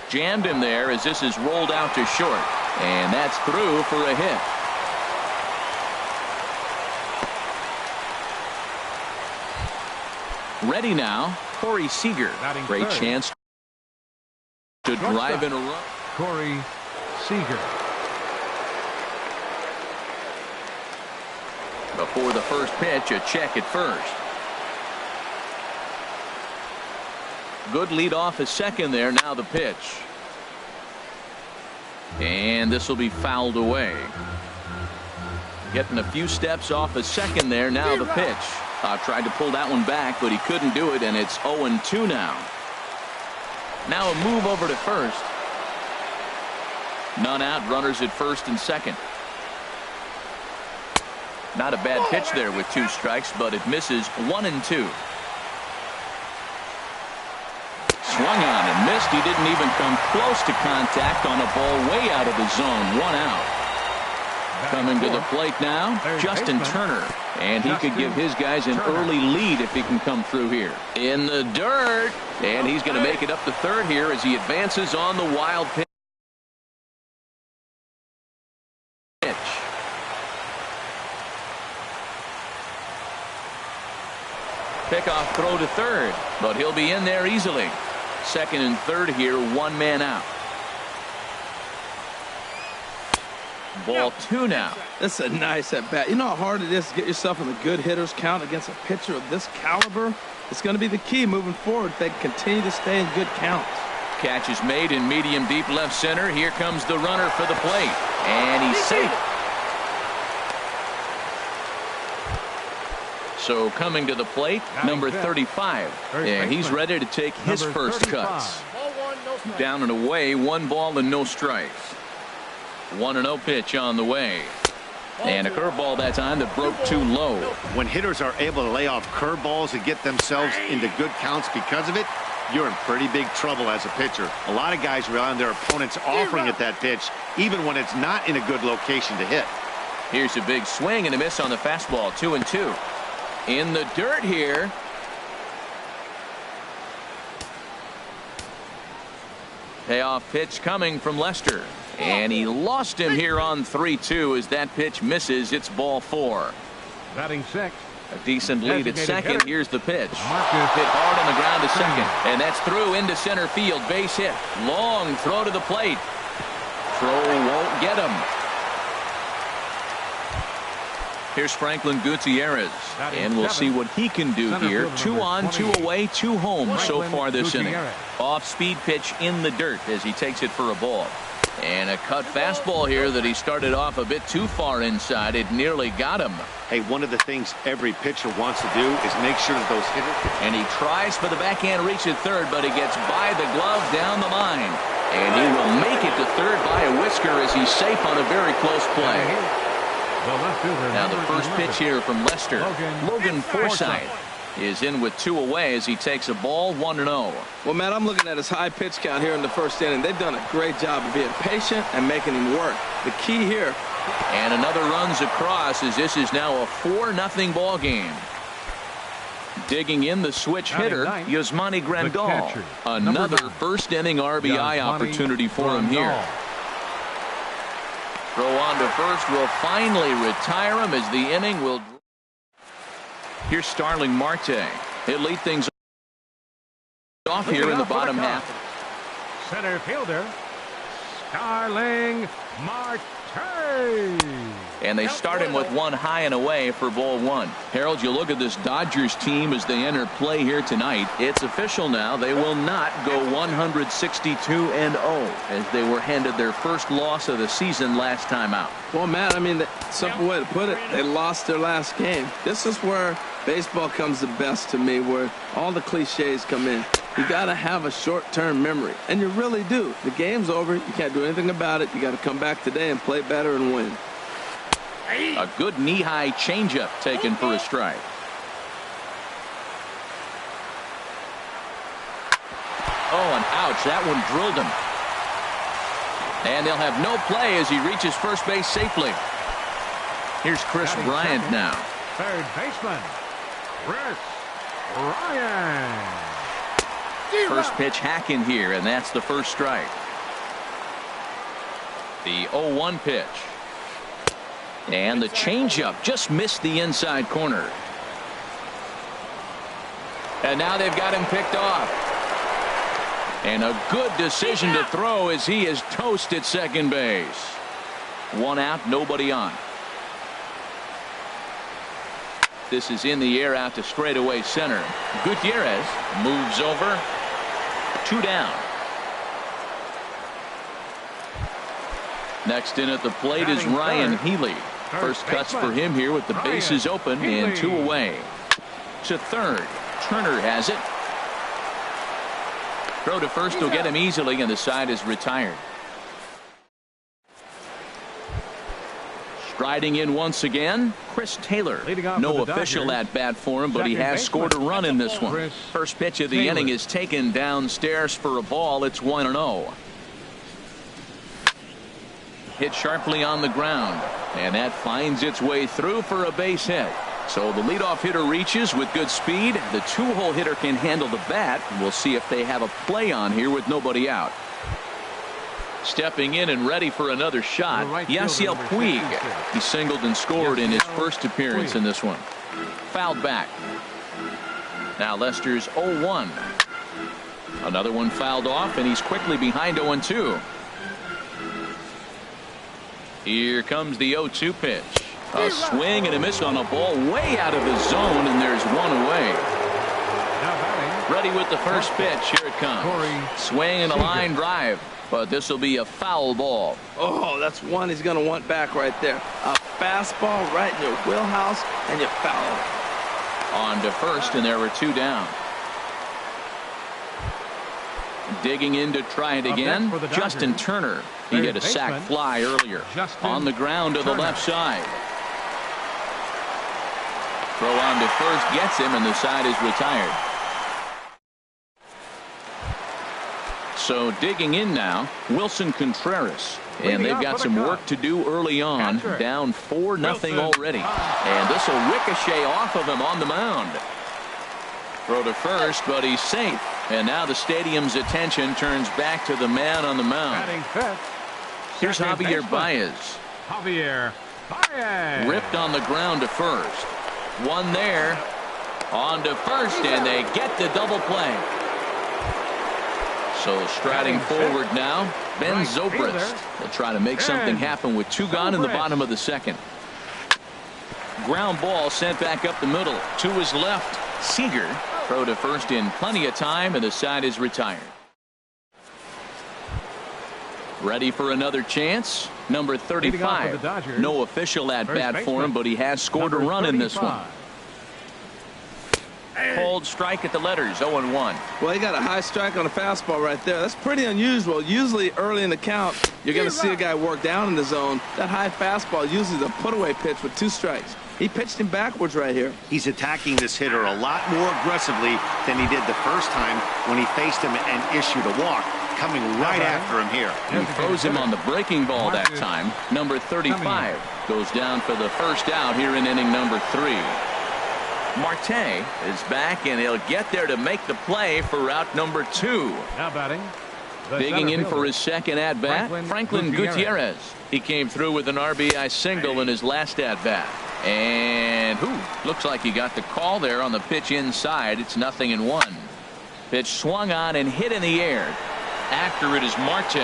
Jammed him there as this is rolled out to short. And that's through for a hit. Ready now, Corey Seager. Great chance to drive in a run. Corey Seager. Before the first pitch, a check at first. Good lead off at second there. Now the pitch. And this will be fouled away. Getting a few steps off a second there. Now the pitch. Tried to pull that one back, but he couldn't do it, and it's 0-2 now. Now a move over to first. None out, runners at first and second. Not a bad pitch there with two strikes, but it misses 1-2. Swung on and missed. He didn't even come close to contact on a ball way out of the zone. One out. Coming to the plate now, Justin Turner. And he could give his guys an early lead if he can come through here. In the dirt. And he's going to make it up to third here as he advances on the wild pitch. Pickoff throw to third, but he'll be in there easily. Second and third here, one man out. Ball two now. That's a nice at bat. You know how hard it is to get yourself in the good hitters count against a pitcher of this caliber? It's going to be the key moving forward if they continue to stay in good counts. Catch is made in medium deep left center. Here comes the runner for the plate. And he's safe. So coming to the plate, number 35. And he's ready to take his first cuts. Down and away, 1 ball and no strikes. 1-0 pitch on the way. And a curveball that time that broke too low. When hitters are able to lay off curveballs and get themselves into good counts because of it, you're in pretty big trouble as a pitcher. A lot of guys rely on their opponents offering at that pitch, even when it's not in a good location to hit. Here's a big swing and a miss on the fastball. 2-2. In the dirt here. Payoff pitch coming from Lester. And he lost him here on 3-2 as that pitch misses. It's ball 4. Batting sixth. A decent lead at second. Here's the pitch. Hit hard on the ground to second. And that's through into center field. Base hit. Long throw to the plate. Throw won't get him. Here's Franklin Gutierrez. And we'll see what he can do here. 2 on, 2 away, 2 home so far this inning. Off-speed pitch in the dirt as he takes it for a ball. And a cut fastball here that he started off a bit too far inside. It nearly got him. Hey, one of the things every pitcher wants to do is make sure that those hitters. And he tries for the backhand reach at third, but he gets by the glove down the line. And he will make it to third by a whisker as he's safe on a very close play. Now the first pitch here from Lester. Logan Forsythe is in with 2 away as he takes a ball. 1-0. Well, Matt, I'm looking at his high pitch count here in the first inning. They've done a great job of being patient and making him work. The key here. And another runs across as this is now a 4-0 ball game. Digging in the switch hitter, Yasmani Grandal. Another first inning RBI opportunity for him here. Throw on to first will finally retire him as the inning will. Here's Starling Marte. He'll lead things off here in the bottom half. center fielder, Starling Marte. And they start him with one high and away for ball one. Harold, you look at this Dodgers team as they enter play here tonight. It's official now. They will not go 162-0 as they were handed their first loss of the season last time out. Well, Matt, I mean, the simple way to put it, they lost their last game. This is where baseball comes the best to me, where all the cliches come in. You got to have a short-term memory, and you really do. The game's over. You can't do anything about it. You got to come back today and play better and win. A good knee-high changeup taken for a strike. Oh, and ouch, that one drilled him. And they'll have no play as he reaches first base safely. Here's Chris Bryant now. Third baseman, Chris Bryant. First pitch hacking here, and that's the first strike. The 0-1 pitch. And the changeup just missed the inside corner. And now they've got him picked off. And a good decision to throw as he is toast at second base. One out, nobody on. This is in the air out to straightaway center. Gutierrez moves over. 2 down. Next in at the plate is Ryan Healy. First cuts for him here with the bases open and 2 away. To third. Turner has it. Throw to first will get him easily, and the side is retired. Striding in once again, Chris Taylor. No official at bat for him, but he has scored a run in this one. First pitch of the inning is taken downstairs for a ball. It's 1-0. Hit sharply on the ground, and that finds its way through for a base hit. So the leadoff hitter reaches with good speed. The 2-hole hitter can handle the bat. We'll see if they have a play on here with nobody out. Stepping in and ready for another shot, Yasiel Puig. He singled and scored in his first appearance in this one. Fouled back. Now Lester's 0-1. Another one fouled off, and he's quickly behind 0-2. Here comes the 0-2 pitch. A swing and a miss on a ball way out of the zone, and there's one away. Ready with the first pitch. Here it comes. Swing and a line drive, but this will be a foul ball. Oh, that's one he's going to want back right there. A fastball right in your wheelhouse, and you foul it. On to first, and there were 2 down. Digging in to try it again, Justin Turner. He hit a sac fly earlier. On the ground to the left side. Throw on to first gets him, and the side is retired. So digging in now, Wilson Contreras. And they've got some work to do early on. Down 4-0 already. And this will ricochet off of him on the mound. Throw to first, but he's safe. And now the stadium's attention turns back to the man on the mound. Here's Javier Baez. Ripped on the ground to first. One there. On to first, and they get the double play. So striding forward now, Ben Zobrist. They'll try to make something happen with 2 gone in the bottom of the second. Ground ball sent back up the middle. To his left, Seager. Throw to first in plenty of time, and the side is retired. Ready for another chance. Number 35. No official at bat for him, but he has scored a run in this one. Cold strike at the letters, 0-1. Well, he got a high strike on a fastball right there. That's pretty unusual. Usually early in the count, you're going to see a guy work down in the zone. That high fastball usually is a put-away pitch with 2 strikes. He pitched him backwards right here. He's attacking this hitter a lot more aggressively than he did the first time when he faced him and issued a walk. Coming right after him here. He throws him on the breaking ball that time. Number 35 goes down for the first out here in inning number 3. Marte is back, and he'll get there to make the play for route number 2. Now batting. Digging in for his second at-bat, Franklin Gutierrez. He came through with an RBI single in his last at-bat. And looks like he got the call there on the pitch inside. It's 0-1. Pitch swung on and hit in the air. After it is Marte.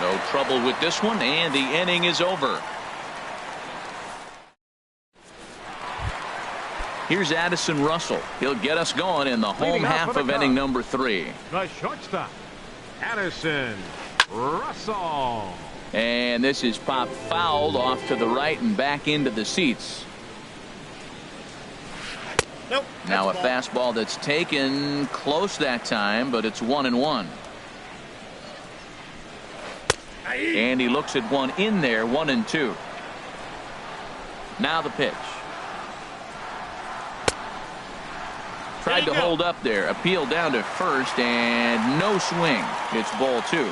No trouble with this one, and the inning is over. Here's Addison Russell. He'll get us going in the home half of inning number 3. The shortstop, Addison Russell. And this is popped fouled off to the right and back into the seats. Nope. Now a fastball that's taken close that time, but it's 1-1. And he looks at one in there, 1-2. Now the pitch. Tried to hold up there. Appeal down to first, and no swing. It's ball 2.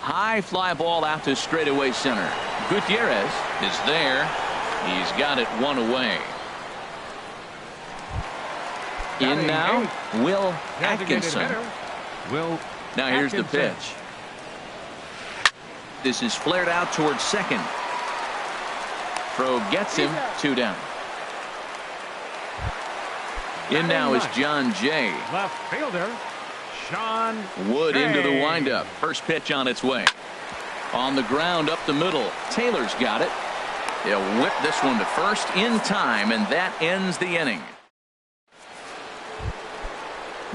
High fly ball out to straightaway center. Gutierrez is there. He's got it one away. In now, Will Atkinson. Now here's the pitch. This is flared out towards second. Throw gets him, 2 down. In now is John Jay. Left fielder, Sean Wood into the windup. First pitch on its way. On the ground up the middle. Taylor's got it. He'll whip this one to first in time, and that ends the inning.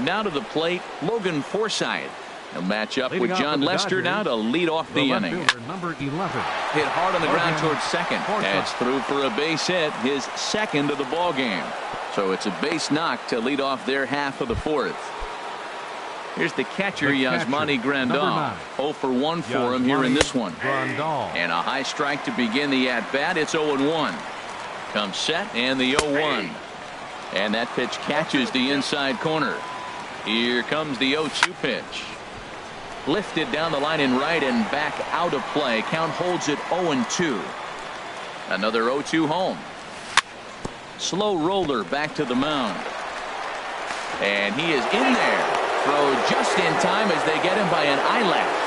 Now to the plate, Logan Forsythe. He'll match up with John Lester now to lead off the inning. Number 11. Hit hard on the ground towards second. That's through for a base hit, his second of the ball game. So it's a base knock to lead off their half of the 4th. Here's the catcher, Yasmani Grandal. 0 for 1 for him here in this one. And a high strike to begin the at-bat. It's 0-1. Comes set and the 0-1. And that pitch catches the inside corner. Here comes the 0-2 pitch. Lifted down the line in right and back out of play. Count holds it 0-2. Another 0-2 home. Slow roller back to the mound. And he is in there. Throw just in time as they get him by an eyelash.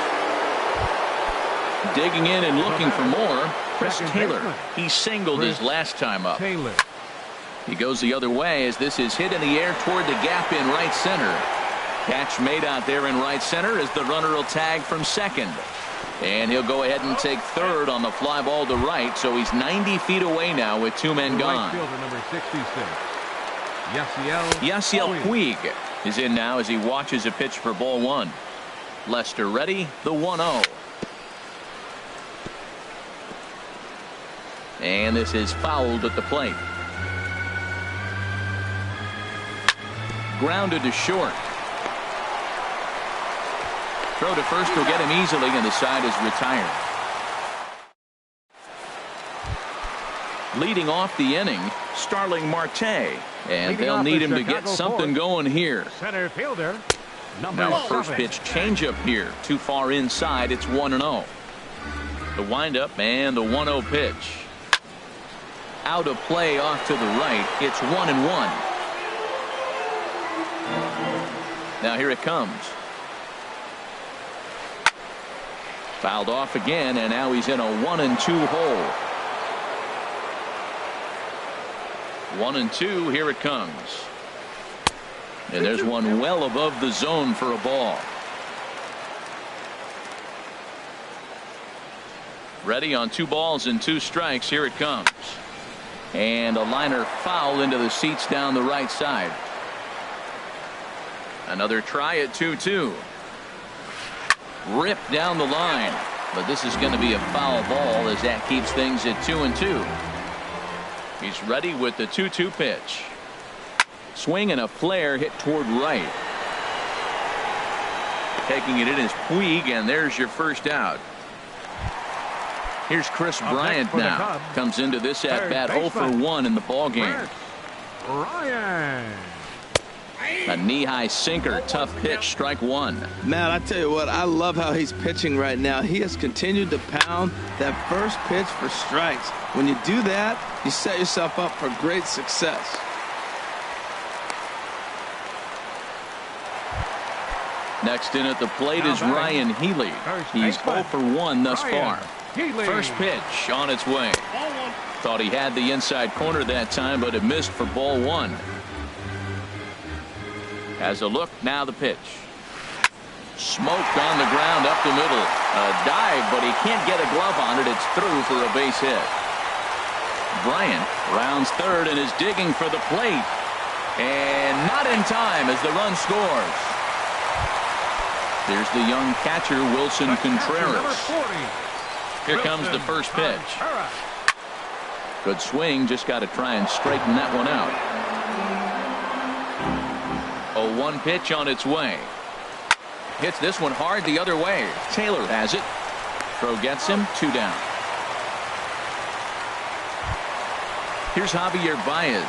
Digging in and looking for more, Chris Taylor. He singled his last time up. He goes the other way as this is hit in the air toward the gap in right center. Catch made out there in right center as the runner will tag from second. And he'll go ahead and take third on the fly ball to right, so he's 90 feet away now with 2 men gone. Right fielder number 66, Yasiel Puig is in now as he watches a pitch for ball 1. Lester ready, the 1-0. And this is fouled at the plate. Grounded to short. Throw to first will get him easily, and the side is retired. Leading off the inning, Starling Marte. And they'll need him to get something going here. Center fielder, now a first pitch changeup here. Too far inside. It's 1-0. The windup and the 1-0 pitch. Out of play off to the right. It's 1-1. Now here it comes. Fouled off again, and now he's in a 1-2 hole. 1-2. Here it comes. And there's one well above the zone for a ball. Ready on 2 balls and 2 strikes. Here it comes. And a liner foul into the seats down the right side. Another try at 2-2. Ripped down the line, but this is going to be a foul ball as that keeps things at 2-2. He's ready with the 2-2 pitch. Swing and a flare hit toward right. Taking it in is Puig, and there's your first out. Here's Chris Bryant now. Comes into this at bat 0 for 1 in the ball game. A knee-high sinker, tough pitch, strike 1. Matt, I tell you what, I love how he's pitching right now. He has continued to pound that first pitch for strikes. When you do that, you set yourself up for great success. Next in at the plate is Ryan Healy. He's 0 for 1 thus far. First pitch on its way. Thought he had the inside corner that time, but it missed for ball 1. Has a look, now the pitch. Smoked on the ground up the middle. A dive, but he can't get a glove on it. It's through for a base hit. Bryant rounds third and is digging for the plate. And not in time as the run scores. There's the young catcher, Wilson Contreras. Here comes the first pitch. Good swing, just got to try and straighten that one out. 0-1 pitch on its way. Hits this one hard the other way. Taylor has it. Throw gets him, 2 down. Here's Javier Baez.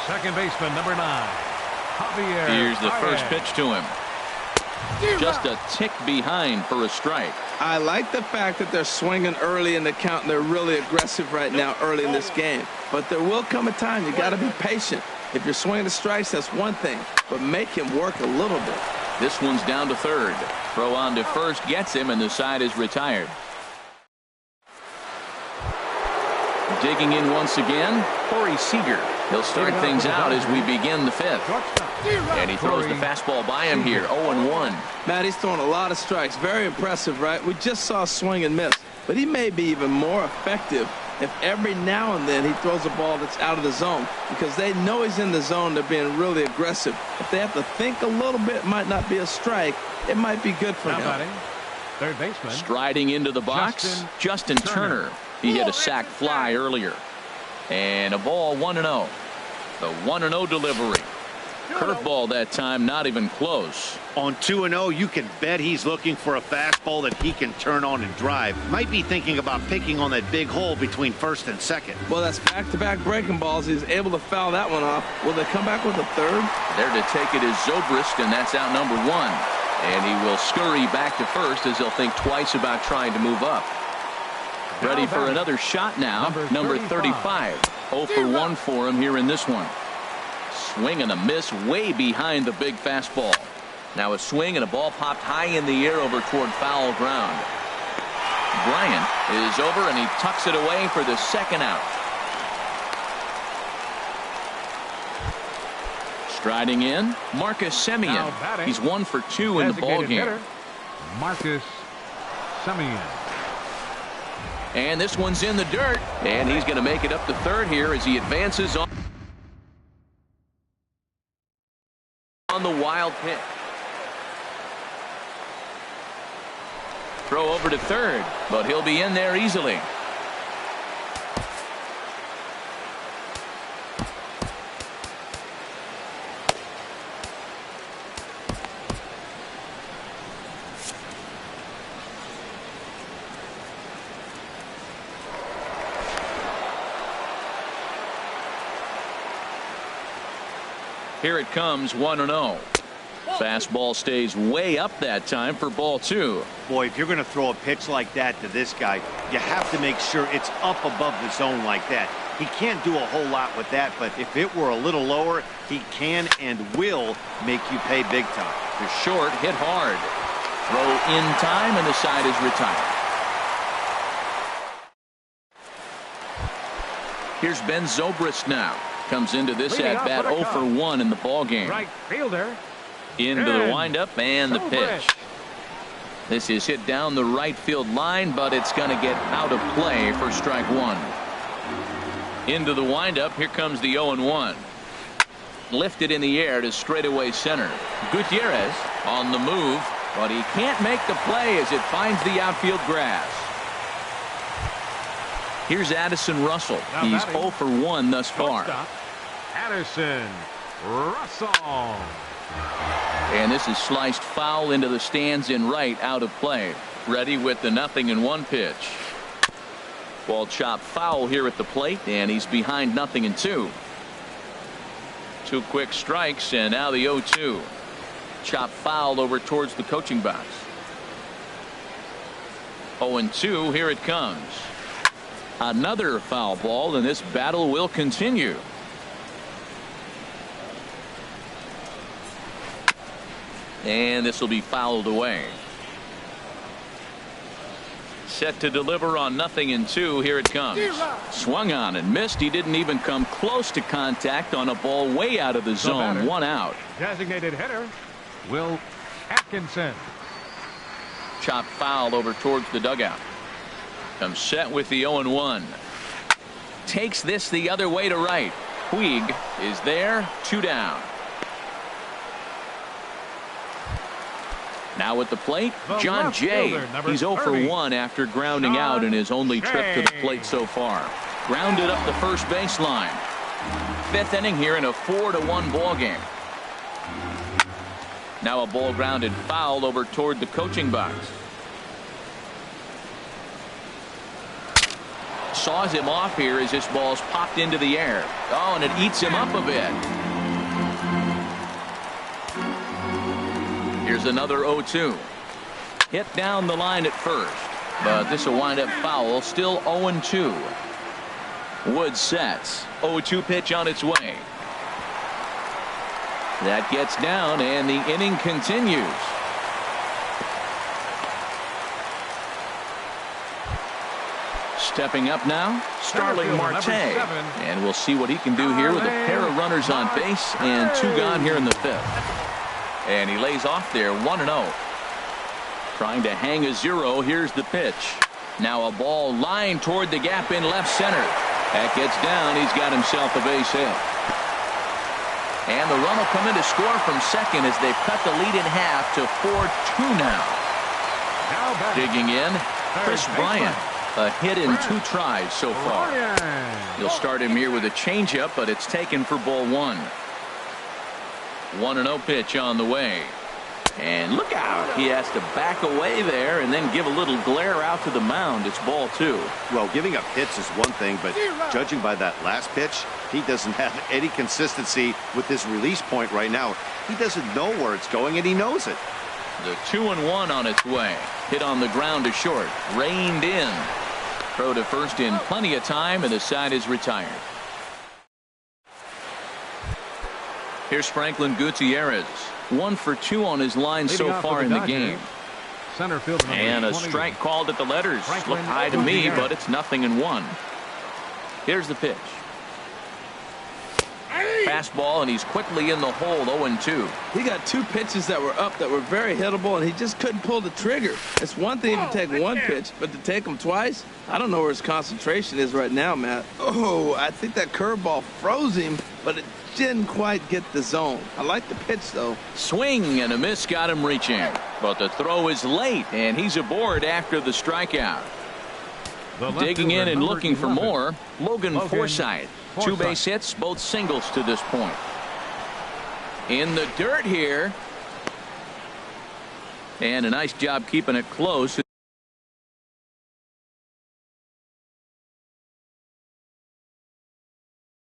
Second baseman, number 9. Javier. Here's the first Baez. pitch to him. Just a tick behind for a strike. I like the fact that they're swinging early in the count, and they're really aggressive right now early in this game. But there will come a time you got to be patient. If you're swinging the strikes, that's one thing, but make him work a little bit. This one's down to third. Throw on to first gets him, and the side is retired. Digging in once again, Corey Seager. He'll start things out as we begin the 5th. And he throws the fastball by him here, 0-1. Matt, he's throwing a lot of strikes. Very impressive, right? We just saw swing and miss, but he may be even more effective if every now and then he throws a ball that's out of the zone, because they know he's in the zone. They're being really aggressive. If they have to think a little bit, it might not be a strike. It might be good for him. Third baseman. Striding into the box, Justin Turner. He hit a sac fly earlier. And a ball, 1-0. The 1-0 delivery. Curveball that time, not even close. On 2-0, you can bet he's looking for a fastball that he can turn on and drive. Might be thinking about picking on that big hole between first and second. Well, that's back-to-back breaking balls. He's able to foul that one off. Will they come back with a third? There to take it is Zobrist, and that's out number 1. And he will scurry back to first as he'll think twice about trying to move up. Ready for another shot now, number 35. 0 for 1 for him here in this one. Swing and a miss way behind the big fastball. Now a swing and a ball popped high in the air over toward foul ground. Bryant is over and he tucks it away for the second out. Striding in, Marcus Semien. He's 1 for 2 in the ballgame. Marcus Semien. And this one's in the dirt, and he's going to make it up to third here as he advances on the wild pitch. Throw over to third, but he'll be in there easily. Here it comes, 1-0. Fastball stays way up that time for ball 2. Boy, if you're going to throw a pitch like that to this guy, you have to make sure it's up above the zone like that. He can't do a whole lot with that, but if it were a little lower, he can and will make you pay big time. The short hit hard. Throw in time, and the side is retired. Here's Ben Zobrist now. Comes into this at-bat 0 for 1 in the ballgame. Right fielder. Into the windup and the pitch. This is hit down the right field line, but it's going to get out of play for strike 1. Into the windup, here comes the 0-1. Lifted in the air to straightaway center. Gutierrez on the move, but he can't make the play as it finds the outfield grass. Here's Addison Russell. He's 0 for 1 thus far. Addison Russell. And this is sliced foul into the stands in right, out of play. Ready with the 0-1 pitch. Ball chopped foul here at the plate, and he's behind 0-2. 2 quick strikes, and now the 0-2. Chopped foul over towards the coaching box. 0-2, here it comes. Another foul ball, and this battle will continue. And this will be fouled away. Set to deliver on 0-2. Here it comes. Swung on and missed. He didn't even come close to contact on a ball way out of the zone. 1 out. Designated hitter, Will Atkinson. Chop foul over towards the dugout. Comes set with the 0-1. Takes this the other way to right. Puig is there. 2 down. Now at the plate, John Jay. He's 0 for 1 after grounding out in his only trip to the plate so far. Grounded up the first baseline. 5th inning here in a 4-1 ball game. Now a ball grounded foul over toward the coaching box. Saws him off here as this ball's popped into the air. Oh, and it eats him up a bit. Here's another 0-2. Hit down the line at first, but this will wind up foul. Still 0-2. Wood sets. 0-2 pitch on its way. That gets down, and the inning continues. Stepping up now, Starling Marte. And we'll see what he can do here with a pair of runners on base and 2 gone here in the 5th. And he lays off there, 1-0. Trying to hang a 0. Here's the pitch. Now a ball lined toward the gap in left center. That gets down. He's got himself a base hit. And the run will come in to score from second as they've cut the lead in half to 4-2 now. Digging in, Chris Bryant. A hit in 2 tries so far. He'll start him here with a changeup, but it's taken for ball 1. 1-0 pitch on the way. And look out. He has to back away there and then give a little glare out to the mound. It's ball 2. Well, giving up hits is one thing, but judging by that last pitch, he doesn't have any consistency with his release point right now. He doesn't know where it's going, and he knows it. The 2-1 on its way. Hit on the ground to short. Reined in. Throw to first in plenty of time, and the side is retired. Here's Franklin Gutierrez. 1 for 2 on his line so far in the game. Center field and a strike called at the letters. Look high to me, but it's 0-1. Here's the pitch. Fastball, and he's quickly in the hole. 0-2. He got 2 pitches that were up that were very hittable, and he just couldn't pull the trigger. It's one thing to take 1 pitch, but to take them twice, I don't know where his concentration is right now, Matt. Oh, I think that curveball froze him, but it didn't quite get the zone. I like the pitch, though. Swing and a miss got him reaching, but the throw is late, and he's aboard after the strikeout. Digging in and looking for more, Logan Forsythe. 2 base hits, both singles to this point. In the dirt here. And a nice job keeping it close.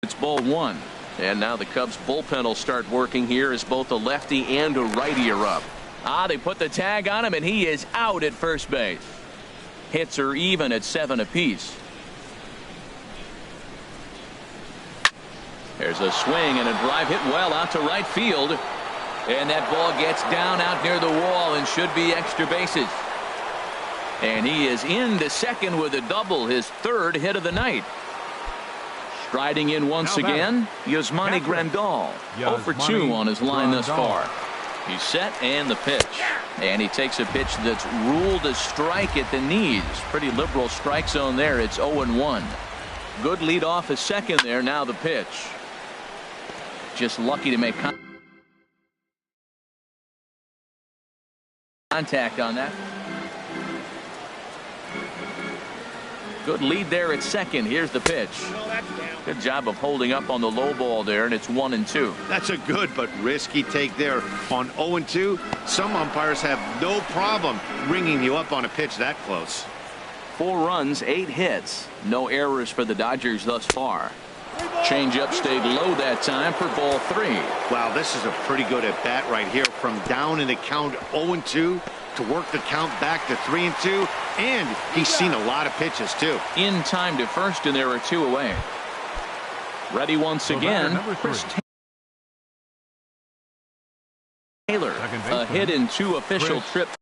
It's ball 1. And now the Cubs bullpen will start working here as both a lefty and a righty are up. They put the tag on him, and he is out at first base. Hits are even at 7 apiece. There's a swing and a drive hit well out to right field. And that ball gets down out near the wall and should be extra bases. And he is into second with a double, his 3rd hit of the night. Striding in once again, Yasmani Grandal. 0 for 2 on his line thus far. He's set and the pitch. And he takes a pitch that's ruled a strike at the knees. Pretty liberal strike zone there. It's 0-1. Good lead off a second there. Now the pitch. Just lucky to make contact on that. Good lead there at second. Here's the pitch. Good job of holding up on the low ball there, and it's 1-2. That's a good but risky take there on 0-2. Some umpires have no problem ringing you up on a pitch that close. 4 runs, 8 hits. No errors for the Dodgers thus far. Changeup stayed low that time for ball 3. Wow, this is a pretty good at bat right here. From down in the count 0-2 to work the count back to 3-2, and he's seen a lot of pitches too. In time to first, and there are 2 away. Ready once again, Chris Taylor. A hit in 2 official trips.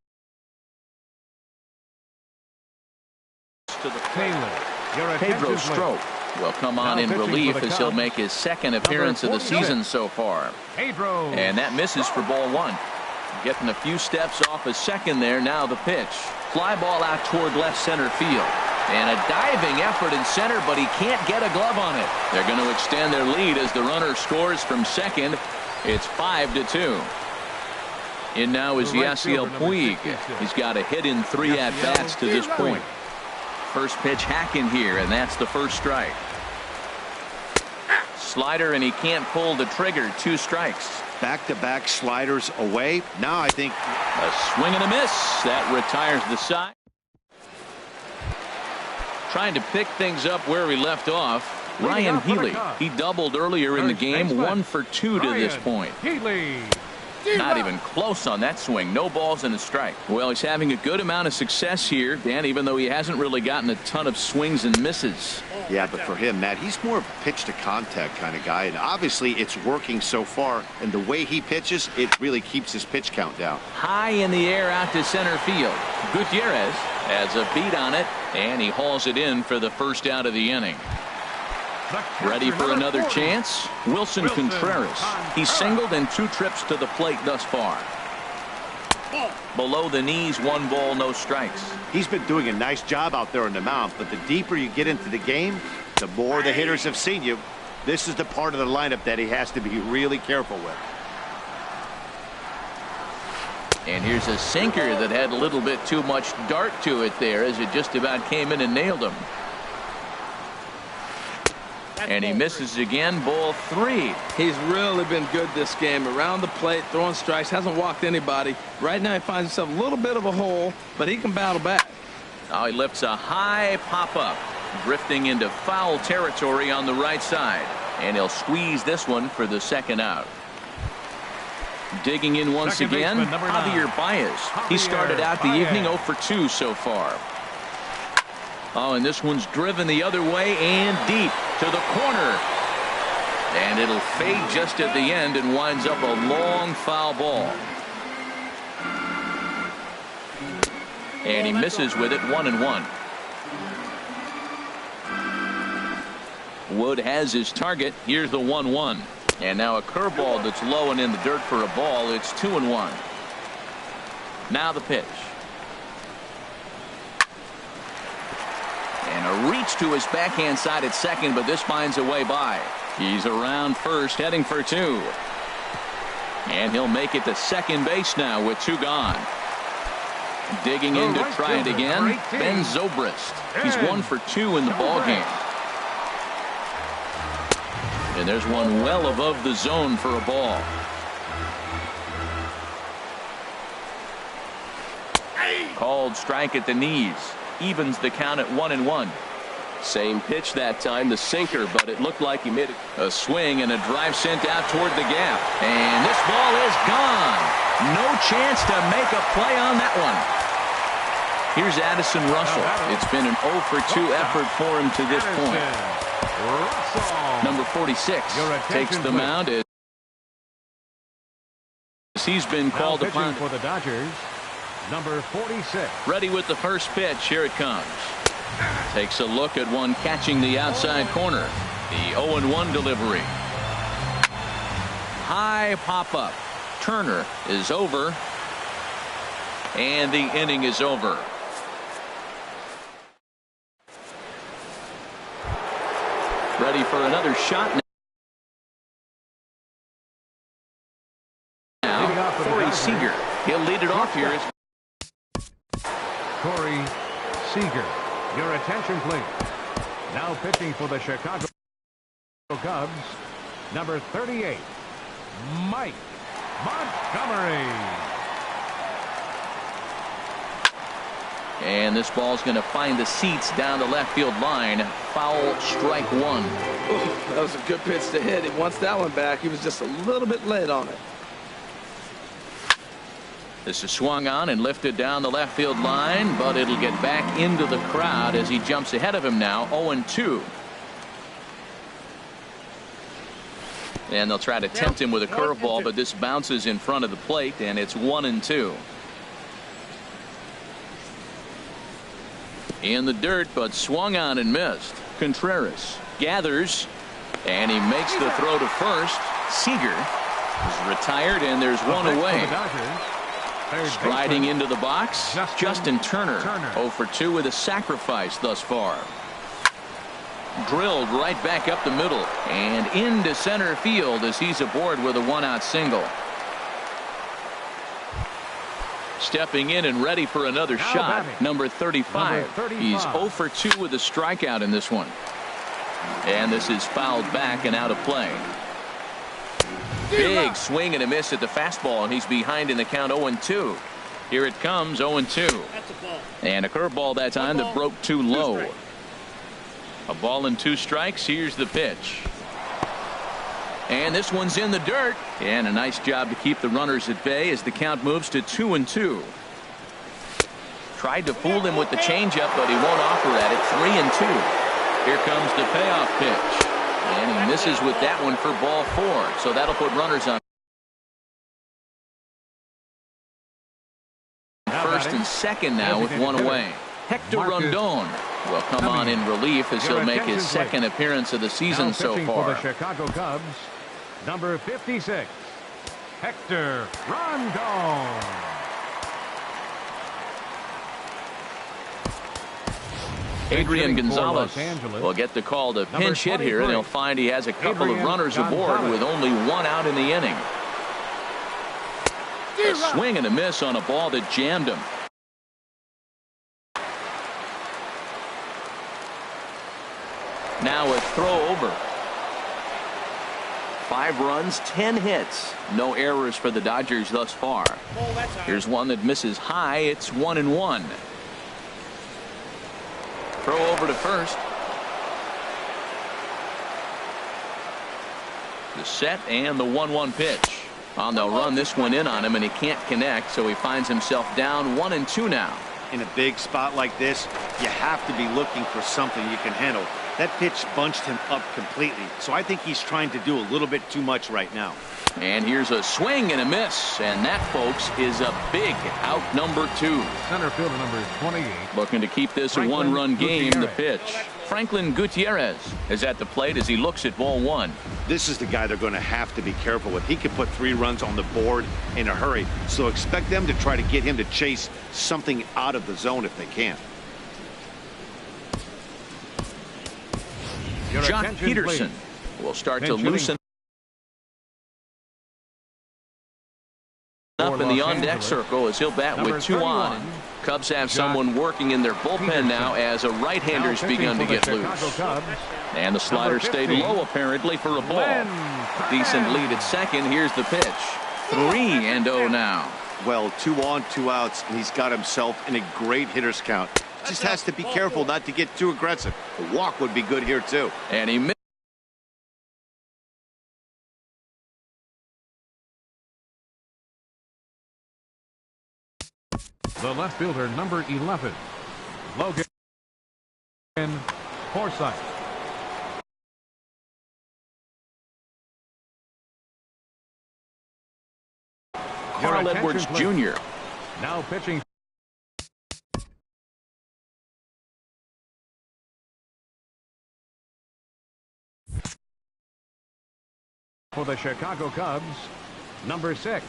Taylor. Your Pedro attention, Strop will come on Now in pitching for relief the as he'll Cubs, make his second appearance of the 46. season so far. Pedro. And that misses for ball one. Getting a few steps off a second there. Now the pitch. Fly ball out toward left center field. And a diving effort in center, but he can't get a glove on it. They're going to extend their lead as the runner scores from second. It's 5-2. In now is Yasiel Puig. He's got a hit in 3 at-bats to this point. First pitch hacking here, and that's the first strike. Slider, and he can't pull the trigger. 2 strikes. Back-to-back sliders away. Now I think A swing and a miss. That retires the side. Trying to pick things up where we left off. Ryan Healy. He doubled earlier in the game. 1 for 2 to this point. Healy. Not even close on that swing. No balls and a strike. Well, he's having a good amount of success here, Dan, even though he hasn't really gotten a ton of swings and misses. Yeah, but for him, Matt, he's more of a pitch to contact kind of guy, and obviously it's working so far, and the way he pitches, it really keeps his pitch count down. High in the air out to center field. Gutierrez has a beat on it, and he hauls it in for the first out of the inning. Ready for another chance? Wilson Contreras. He's singled in 2 trips to the plate thus far. Below the knees, 1 ball, no strikes. He's been doing a nice job out there on the mound, but the deeper you get into the game, the more the hitters have seen you. This is the part of the lineup that he has to be really careful with. And here's a sinker that had a little bit too much dart to it there as it just about came in and nailed him. And he misses again. Ball 3. He's really been good this game. Around the plate, throwing strikes, hasn't walked anybody. Right now he finds himself a little bit of a hole, but he can battle back. Now he lifts a high pop-up, drifting into foul territory on the right side. And he'll squeeze this one for the second out. Digging in once again, Javier Baez. He started out the evening 0 for 2 so far. Oh, and this one's driven the other way and deep to the corner. And it'll fade just at the end and winds up a long foul ball. And he misses with it. 1-1. Wood has his target. Here's the 1-1. And now a curveball that's low and in the dirt for a ball. It's 2-1. Now the pitch. And a reach to his backhand side at second, but this finds a way by. He's around first, heading for 2. And he'll make it to second base now with 2 gone. Digging in to try it again, Ben Zobrist. He's 1 for 2 in the ballgame. And there's one well above the zone for a ball. Called strike at the knees. Evens the count at 1-1. Same pitch that time, the sinker, but it looked like he made it. A swing and a drive sent out toward the gap. And this ball is gone. No chance to make a play on that one. Here's Addison Russell. It's been an 0 for 2 effort for him to this point. Number 46 takes the mound. He's been called upon for the Dodgers. Number 46. Ready with the first pitch. Here it comes. Takes a look at one catching the outside corner. The 0-1 delivery. High pop-up. Turner is over. And the inning is over. Ready for another shot now. Corey Seager. He'll lead it off here. Corey Seager. Your attention, please. Now pitching for the Chicago Cubs, number 38, Mike Montgomery. And this ball's going to find the seats down the left field line. Foul, strike 1. Ooh, that was a good pitch to hit. He wants that one back. He was just a little bit late on it. This is swung on and lifted down the left field line, but it'll get back into the crowd as he jumps ahead of him now. 0-2. And they'll try to tempt him with a curveball, but this bounces in front of the plate, and it's 1-2. In the dirt, but swung on and missed. Contreras gathers, and he makes the throw to first. Seager is retired, and there's one away. Striding into the box, Justin Turner. 0 for 2 with a sacrifice thus far. Drilled right back up the middle and into center field as he's aboard with a one-out single. Stepping in and ready for another shot, number 35. He's 0 for 2 with a strikeout in this one. And this is fouled back and out of play. Big swing and a miss at the fastball, and he's behind in the count 0-2. Here it comes, 0-2. And a curveball that time that broke too low. A ball and 2 strikes. Here's the pitch. And this one's in the dirt. And a nice job to keep the runners at bay as the count moves to 2-2. Tried to fool him with the changeup, but he won't offer at it. 3-2. Here comes the payoff pitch. And he misses with that one for ball 4. So that'll put runners on first and second now with one away. Hector Rondon will come on in relief as he'll make his second appearance of the season so far. For the Chicago Cubs, number 56, Hector Rondon. Adrian Gonzalez will get the call to pinch hit here, and he'll find he has a couple of runners aboard with only one out in the inning. A swing and a miss on a ball that jammed him. Now a throw over. 5 runs, 10 hits. No errors for the Dodgers thus far. Here's one that misses high. It's 1-1. Throw over to first. The set and the 1-1 pitch. Oh, they'll run this one in on him, and he can't connect, so he finds himself down 1-2 now. In a big spot like this, you have to be looking for something you can handle. That pitch bunched him up completely, so I think he's trying to do a little bit too much right now. And here's a swing and a miss, and that, folks, is a big out number 2. Center fielder number 28. Looking to keep this a one-run game. The pitch. Franklin Gutierrez is at the plate as he looks at ball 1. This is the guy they're going to have to be careful with. He can put 3 runs on the board in a hurry, so expect them to try to get him to chase something out of the zone if they can. Jock Peterson will start to loosen up in the on-deck circle as he'll bat with 2 on. Cubs have someone working in their bullpen now as a right-hander's begun to get loose. And the slider stayed low apparently for a ball. A decent lead at second. Here's the pitch. 3-0 now. Well, 2 on, 2 outs, and he's got himself in a great hitter's count. Just has to be careful not to get too aggressive. A walk would be good here too. And he missed. The left fielder, number 11, Logan Forsythe. Carl Edwards Jr. Now pitching for the Chicago Cubs, number 6,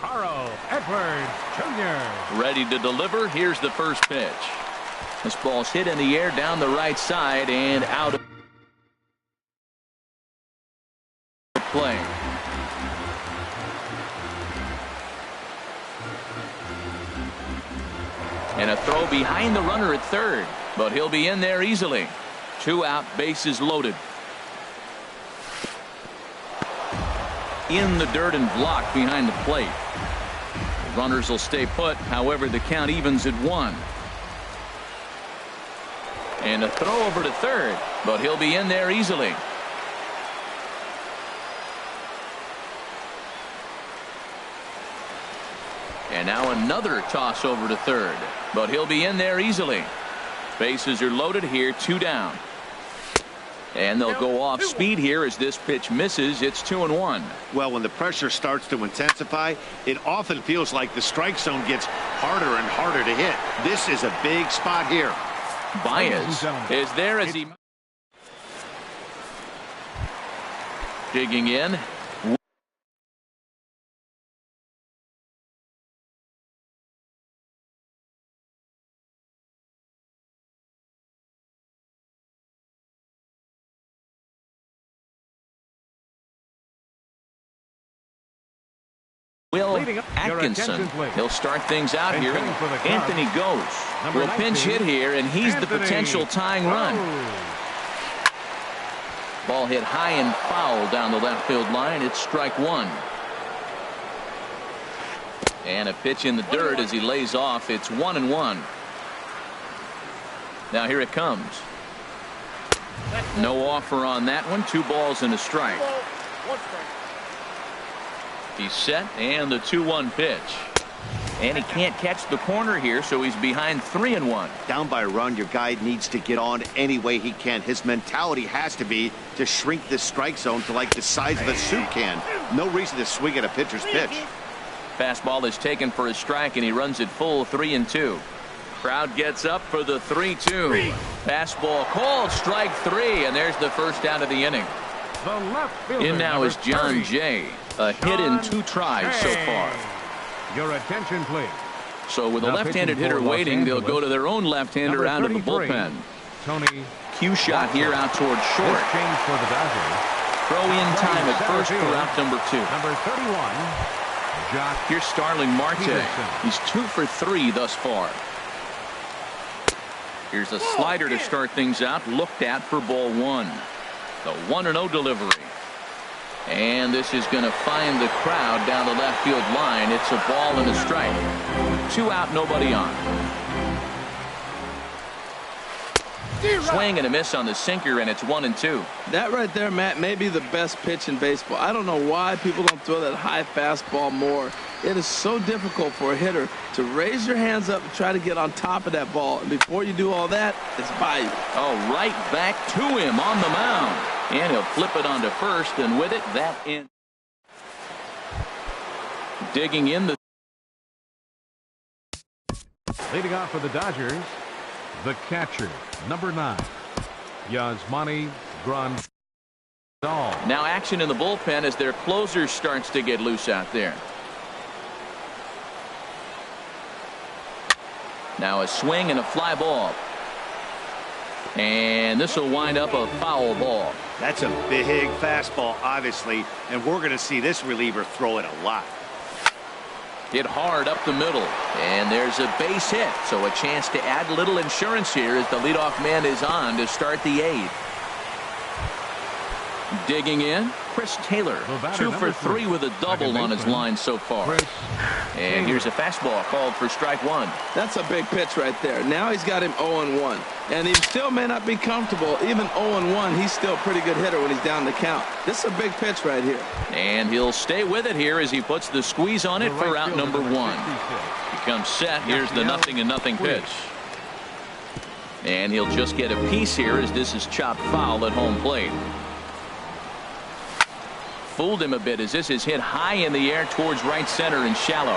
Carl Edwards Jr. Ready to deliver. Here's the first pitch. This ball's hit in the air down the right side and out of play. And a throw behind the runner at third, but he'll be in there easily. 2 out, bases loaded. In the dirt and blocked behind the plate. The runners will stay put. However, the count evens at 1. And a throw over to third, but he'll be in there easily. And now another toss over to third, but he'll be in there easily. Bases are loaded here, 2 down. And they'll go off speed here as this pitch misses. It's 2-1. Well, when the pressure starts to intensify, it often feels like the strike zone gets harder and harder to hit. This is a big spot here. Baez is there as he digging in. Will Atkinson. He'll start things out here. Anthony goes. Will pinch hit here, and he's the potential tying run. Ball hit high and foul down the left field line. It's strike one. And a pitch in the dirt as he lays off. It's 1-1. Now here it comes. No offer on that one. 2 balls and a strike. He's set, and the 2-1 pitch. And he can't catch the corner here, so he's behind 3-1. Down by a run, your guy needs to get on any way he can. His mentality has to be to shrink this strike zone to like the size of a soup can. No reason to swing at a pitcher's pitch. Fastball is taken for a strike, and he runs it full 3-2. Crowd gets up for the 3-2. Fastball called, strike 3, and there's the first out of the inning. In now is John Jay. A hit in 2 tries so far. Your attention, please. So with a left-handed hitter waiting, they'll go to their own left-hander out of the bullpen. Tony. Cue shot here out towards short. Change for the Dodgers. Throw in time at first for out number 2. Number 31. Josh. Here's Starling Marte. He's 2 for 3 thus far. Here's a slider to start things out. Looked at for ball 1. The 1-0 delivery. And this is going to find the crowd down the left field line. It's a ball and a strike. 2 out, nobody on. Swing and a miss on the sinker, and it's 1-2. That right there, Matt, may be the best pitch in baseball. I don't know why people don't throw that high fastball more. It is so difficult for a hitter to raise your hands up and try to get on top of that ball. And before you do all that, it's by you. Oh, right back to him on the mound. And he'll flip it onto first, and with it, that in. Digging in the. Leading off for the Dodgers, the catcher, number 9, Yasmani Grandal. Now action in the bullpen as their closer starts to get loose out there. Now a swing and a fly ball. And this will wind up a foul ball. That's a big fastball, obviously, and we're going to see this reliever throw it a lot. Hit hard up the middle, and there's a base hit, so a chance to add a little insurance here as the leadoff man is on to start the 8th. Digging in, Chris Taylor, 2 for 3 with a double on his line so far. And here's a fastball called for strike 1. That's a big pitch right there. Now he's got him 0-1. And he still may not be comfortable. Even 0-1, he's still a pretty good hitter when he's down the count. This is a big pitch right here. And he'll stay with it here as he puts the squeeze on it for out number 1. He comes set. Here's the 0-0 pitch. And he'll just get a piece here as this is chopped foul at home plate. Fooled him a bit as this is hit high in the air towards right center and shallow.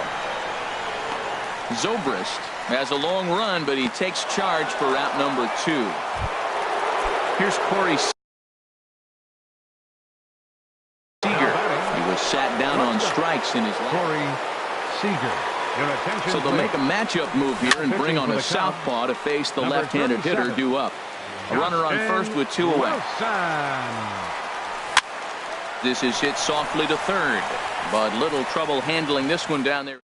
Zobrist has a long run, but he takes charge for out number 2. Here's Corey Seager. He was sat down on strikes in his life. Corey Seager. So they'll make a matchup move here and bring on a southpaw to face the left-handed hitter due up. A runner on first with 2 away. This is hit softly to third, but little trouble handling this one down there.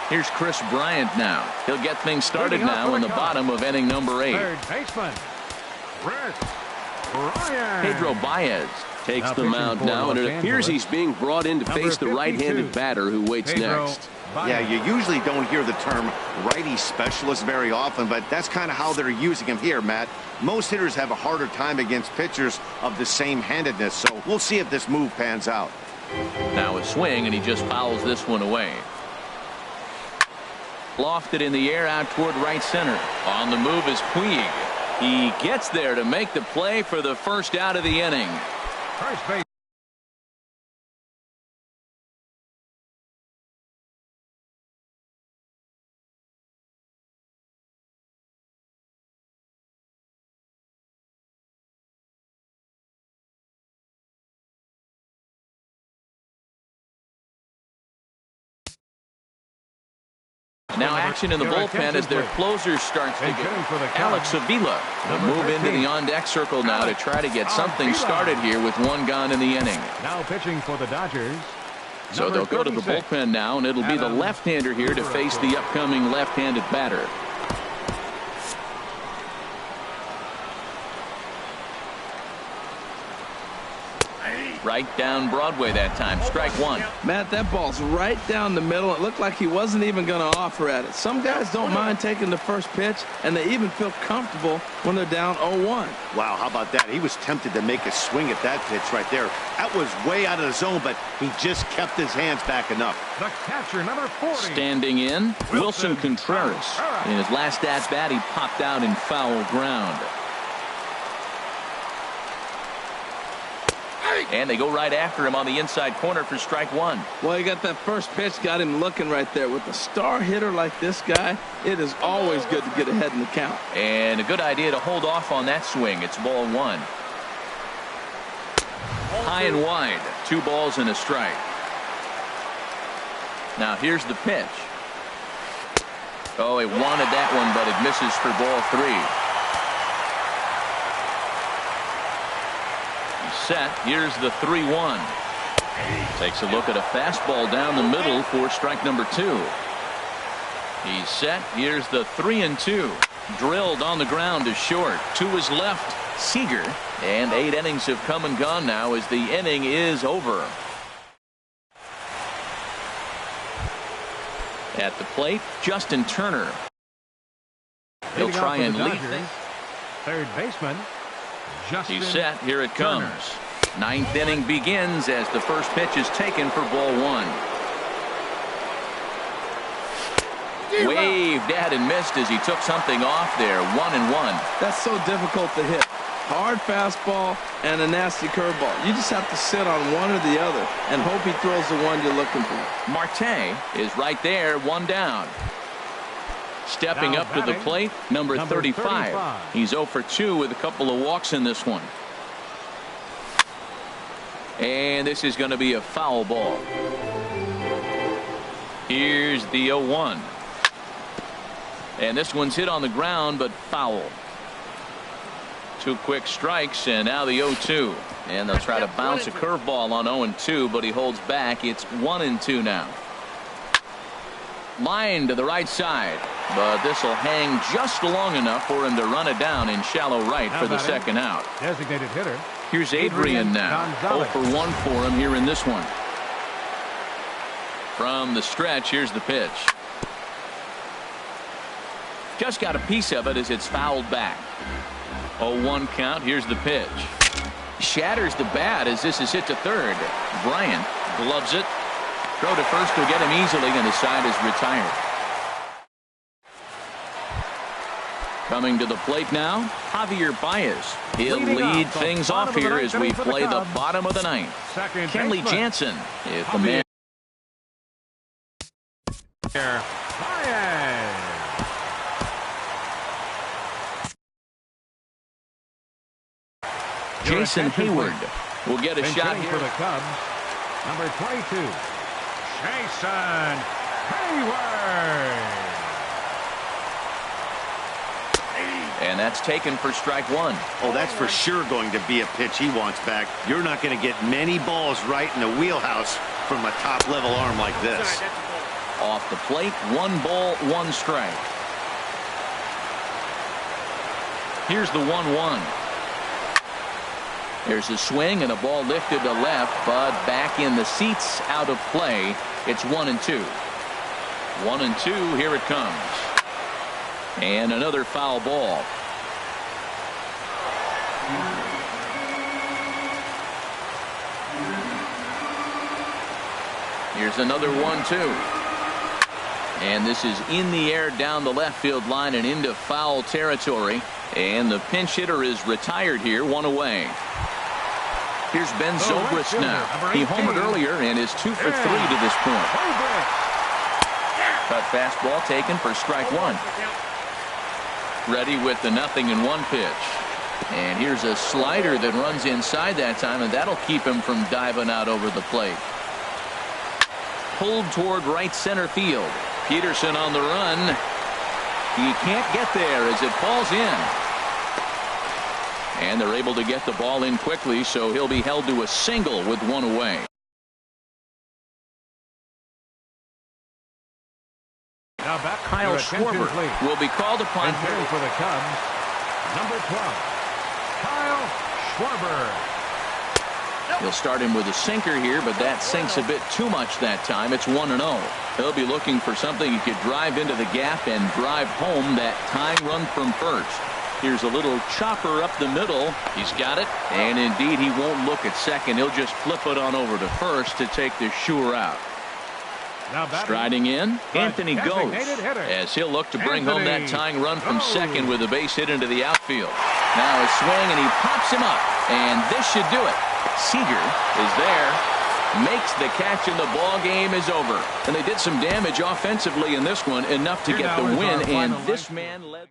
Here's Chris Bryant now. He'll get things started now in the bottom of inning number 8. Third baseman, Chris Bryant. Pedro Baez takes the mound now, and it appears he's being brought in to face the right-handed batter who waits next. Yeah, you usually don't hear the term righty specialist very often, but that's kind of how they're using him here, Matt. Most hitters have a harder time against pitchers of the same handedness, so we'll see if this move pans out. Now a swing, and he just fouls this one away. Lofted in the air out toward right center. On the move is Puig. He gets there to make the play for the first out of the inning. First base. Now action in the bullpen as their closer starts to get. Alex Avila will move into the on-deck circle now to try to get something started here with one gone in the inning. Now pitching for the Dodgers. So they'll go to the bullpen now, and it'll be the left-hander here to face the upcoming left-handed batter. Right down Broadway that time. Strike one. Matt, that ball's right down the middle. It looked like he wasn't even going to offer at it. Some guys don't mind taking the first pitch, and they even feel comfortable when they're down 0-1. Wow, how about that? He was tempted to make a swing at that pitch right there. That was way out of the zone, but he just kept his hands back enough. The catcher, number 40. Standing in, Wilson Contreras. In his last at-bat, he popped out in foul ground. And they go right after him on the inside corner for strike one. Well, you got that first pitch, got him looking right there. With a star hitter like this guy, it is always good to get ahead in the count. And a good idea to hold off on that swing. It's ball one. High and wide. 2 balls and a strike. Now here's the pitch. Oh, he wanted that one, but it misses for ball 3. Set. Here's the 3-1. Takes a look at a fastball down the middle for strike number 2. He's set. Here's the 3-2. Drilled on the ground to short. To his left, Seager. And 8 innings have come and gone now as the inning is over. At the plate, Justin Turner. He'll try and lead things. Third baseman. He's set. Here it comes. 9th inning begins as the first pitch is taken for ball 1. Waved at and missed as he took something off there. 1-1. That's so difficult to hit. Hard fastball and a nasty curveball. You just have to sit on one or the other and hope he throws the one you're looking for. Marte is right there. 1 down. Stepping up to the plate, number 35. He's 0 for 2 with a couple of walks in this one. And this is going to be a foul ball. Here's the 0-1. And this one's hit on the ground, but foul. 2 quick strikes, and now the 0-2. And they'll try to bounce a curveball on 0-2, but he holds back. It's 1-2 now. Line to the right side, but this will hang just long enough for him to run it down in shallow right for the second out. Designated hitter. Here's Adrian now. 0 for 1 for him here in this one. From the stretch, here's the pitch. Just got a piece of it as it's fouled back. 0-1 count. Here's the pitch. Shatters the bat as this is hit to third. Bryant gloves it. Throw to first will get him easily, and the side is retired. Coming to the plate now, Javier Baez. He'll lead things off here as we play the bottom of the 9th. Kenley Jansen is the man. Jason Hayward will get a shot here. For the Cubs, number 22. Jason Hayward. And that's taken for strike 1. Oh, that's for sure going to be a pitch he wants back. You're not going to get many balls right in the wheelhouse from a top-level arm like this. Off the plate, 1 ball, 1 strike. Here's the 1-1. There's a swing and a ball lifted to left, but back in the seats, out of play. It's 1-2. 1-2. Here it comes. And another foul ball. Here's another 1-2. And this is in the air down the left field line and into foul territory. And the pinch hitter is retired here, one away. Here's Ben Zobrist now. He homered earlier and is 2 for 3 to this point. Cut fastball taken for strike one. Ready with the 0-1 pitch. And here's a slider that runs inside that time, and that'll keep him from diving out over the plate. Pulled toward right center field. Peterson on the run. He can't get there as it falls in. And they're able to get the ball in quickly, so he'll be held to a single with one away. Now back, Kyle Schwarber will be called upon here for the Cubs. Number 12, Kyle Schwarber. He'll start him with a sinker here, but that sinks a bit too much that time. It's 1-0. He'll be looking for something he could drive into the gap and drive home that tying run from first. Here's a little chopper up the middle. He's got it, and indeed he won't look at second. He'll just flip it on over to first to take the sure out. Striding in, Anthony goes, as he'll look to bring home that tying run from second with a base hit into the outfield. Now a swing, and he pops him up, and this should do it. Seager is there, makes the catch, and the ball game is over. And they did some damage offensively in this one, enough to get the win, and this man led.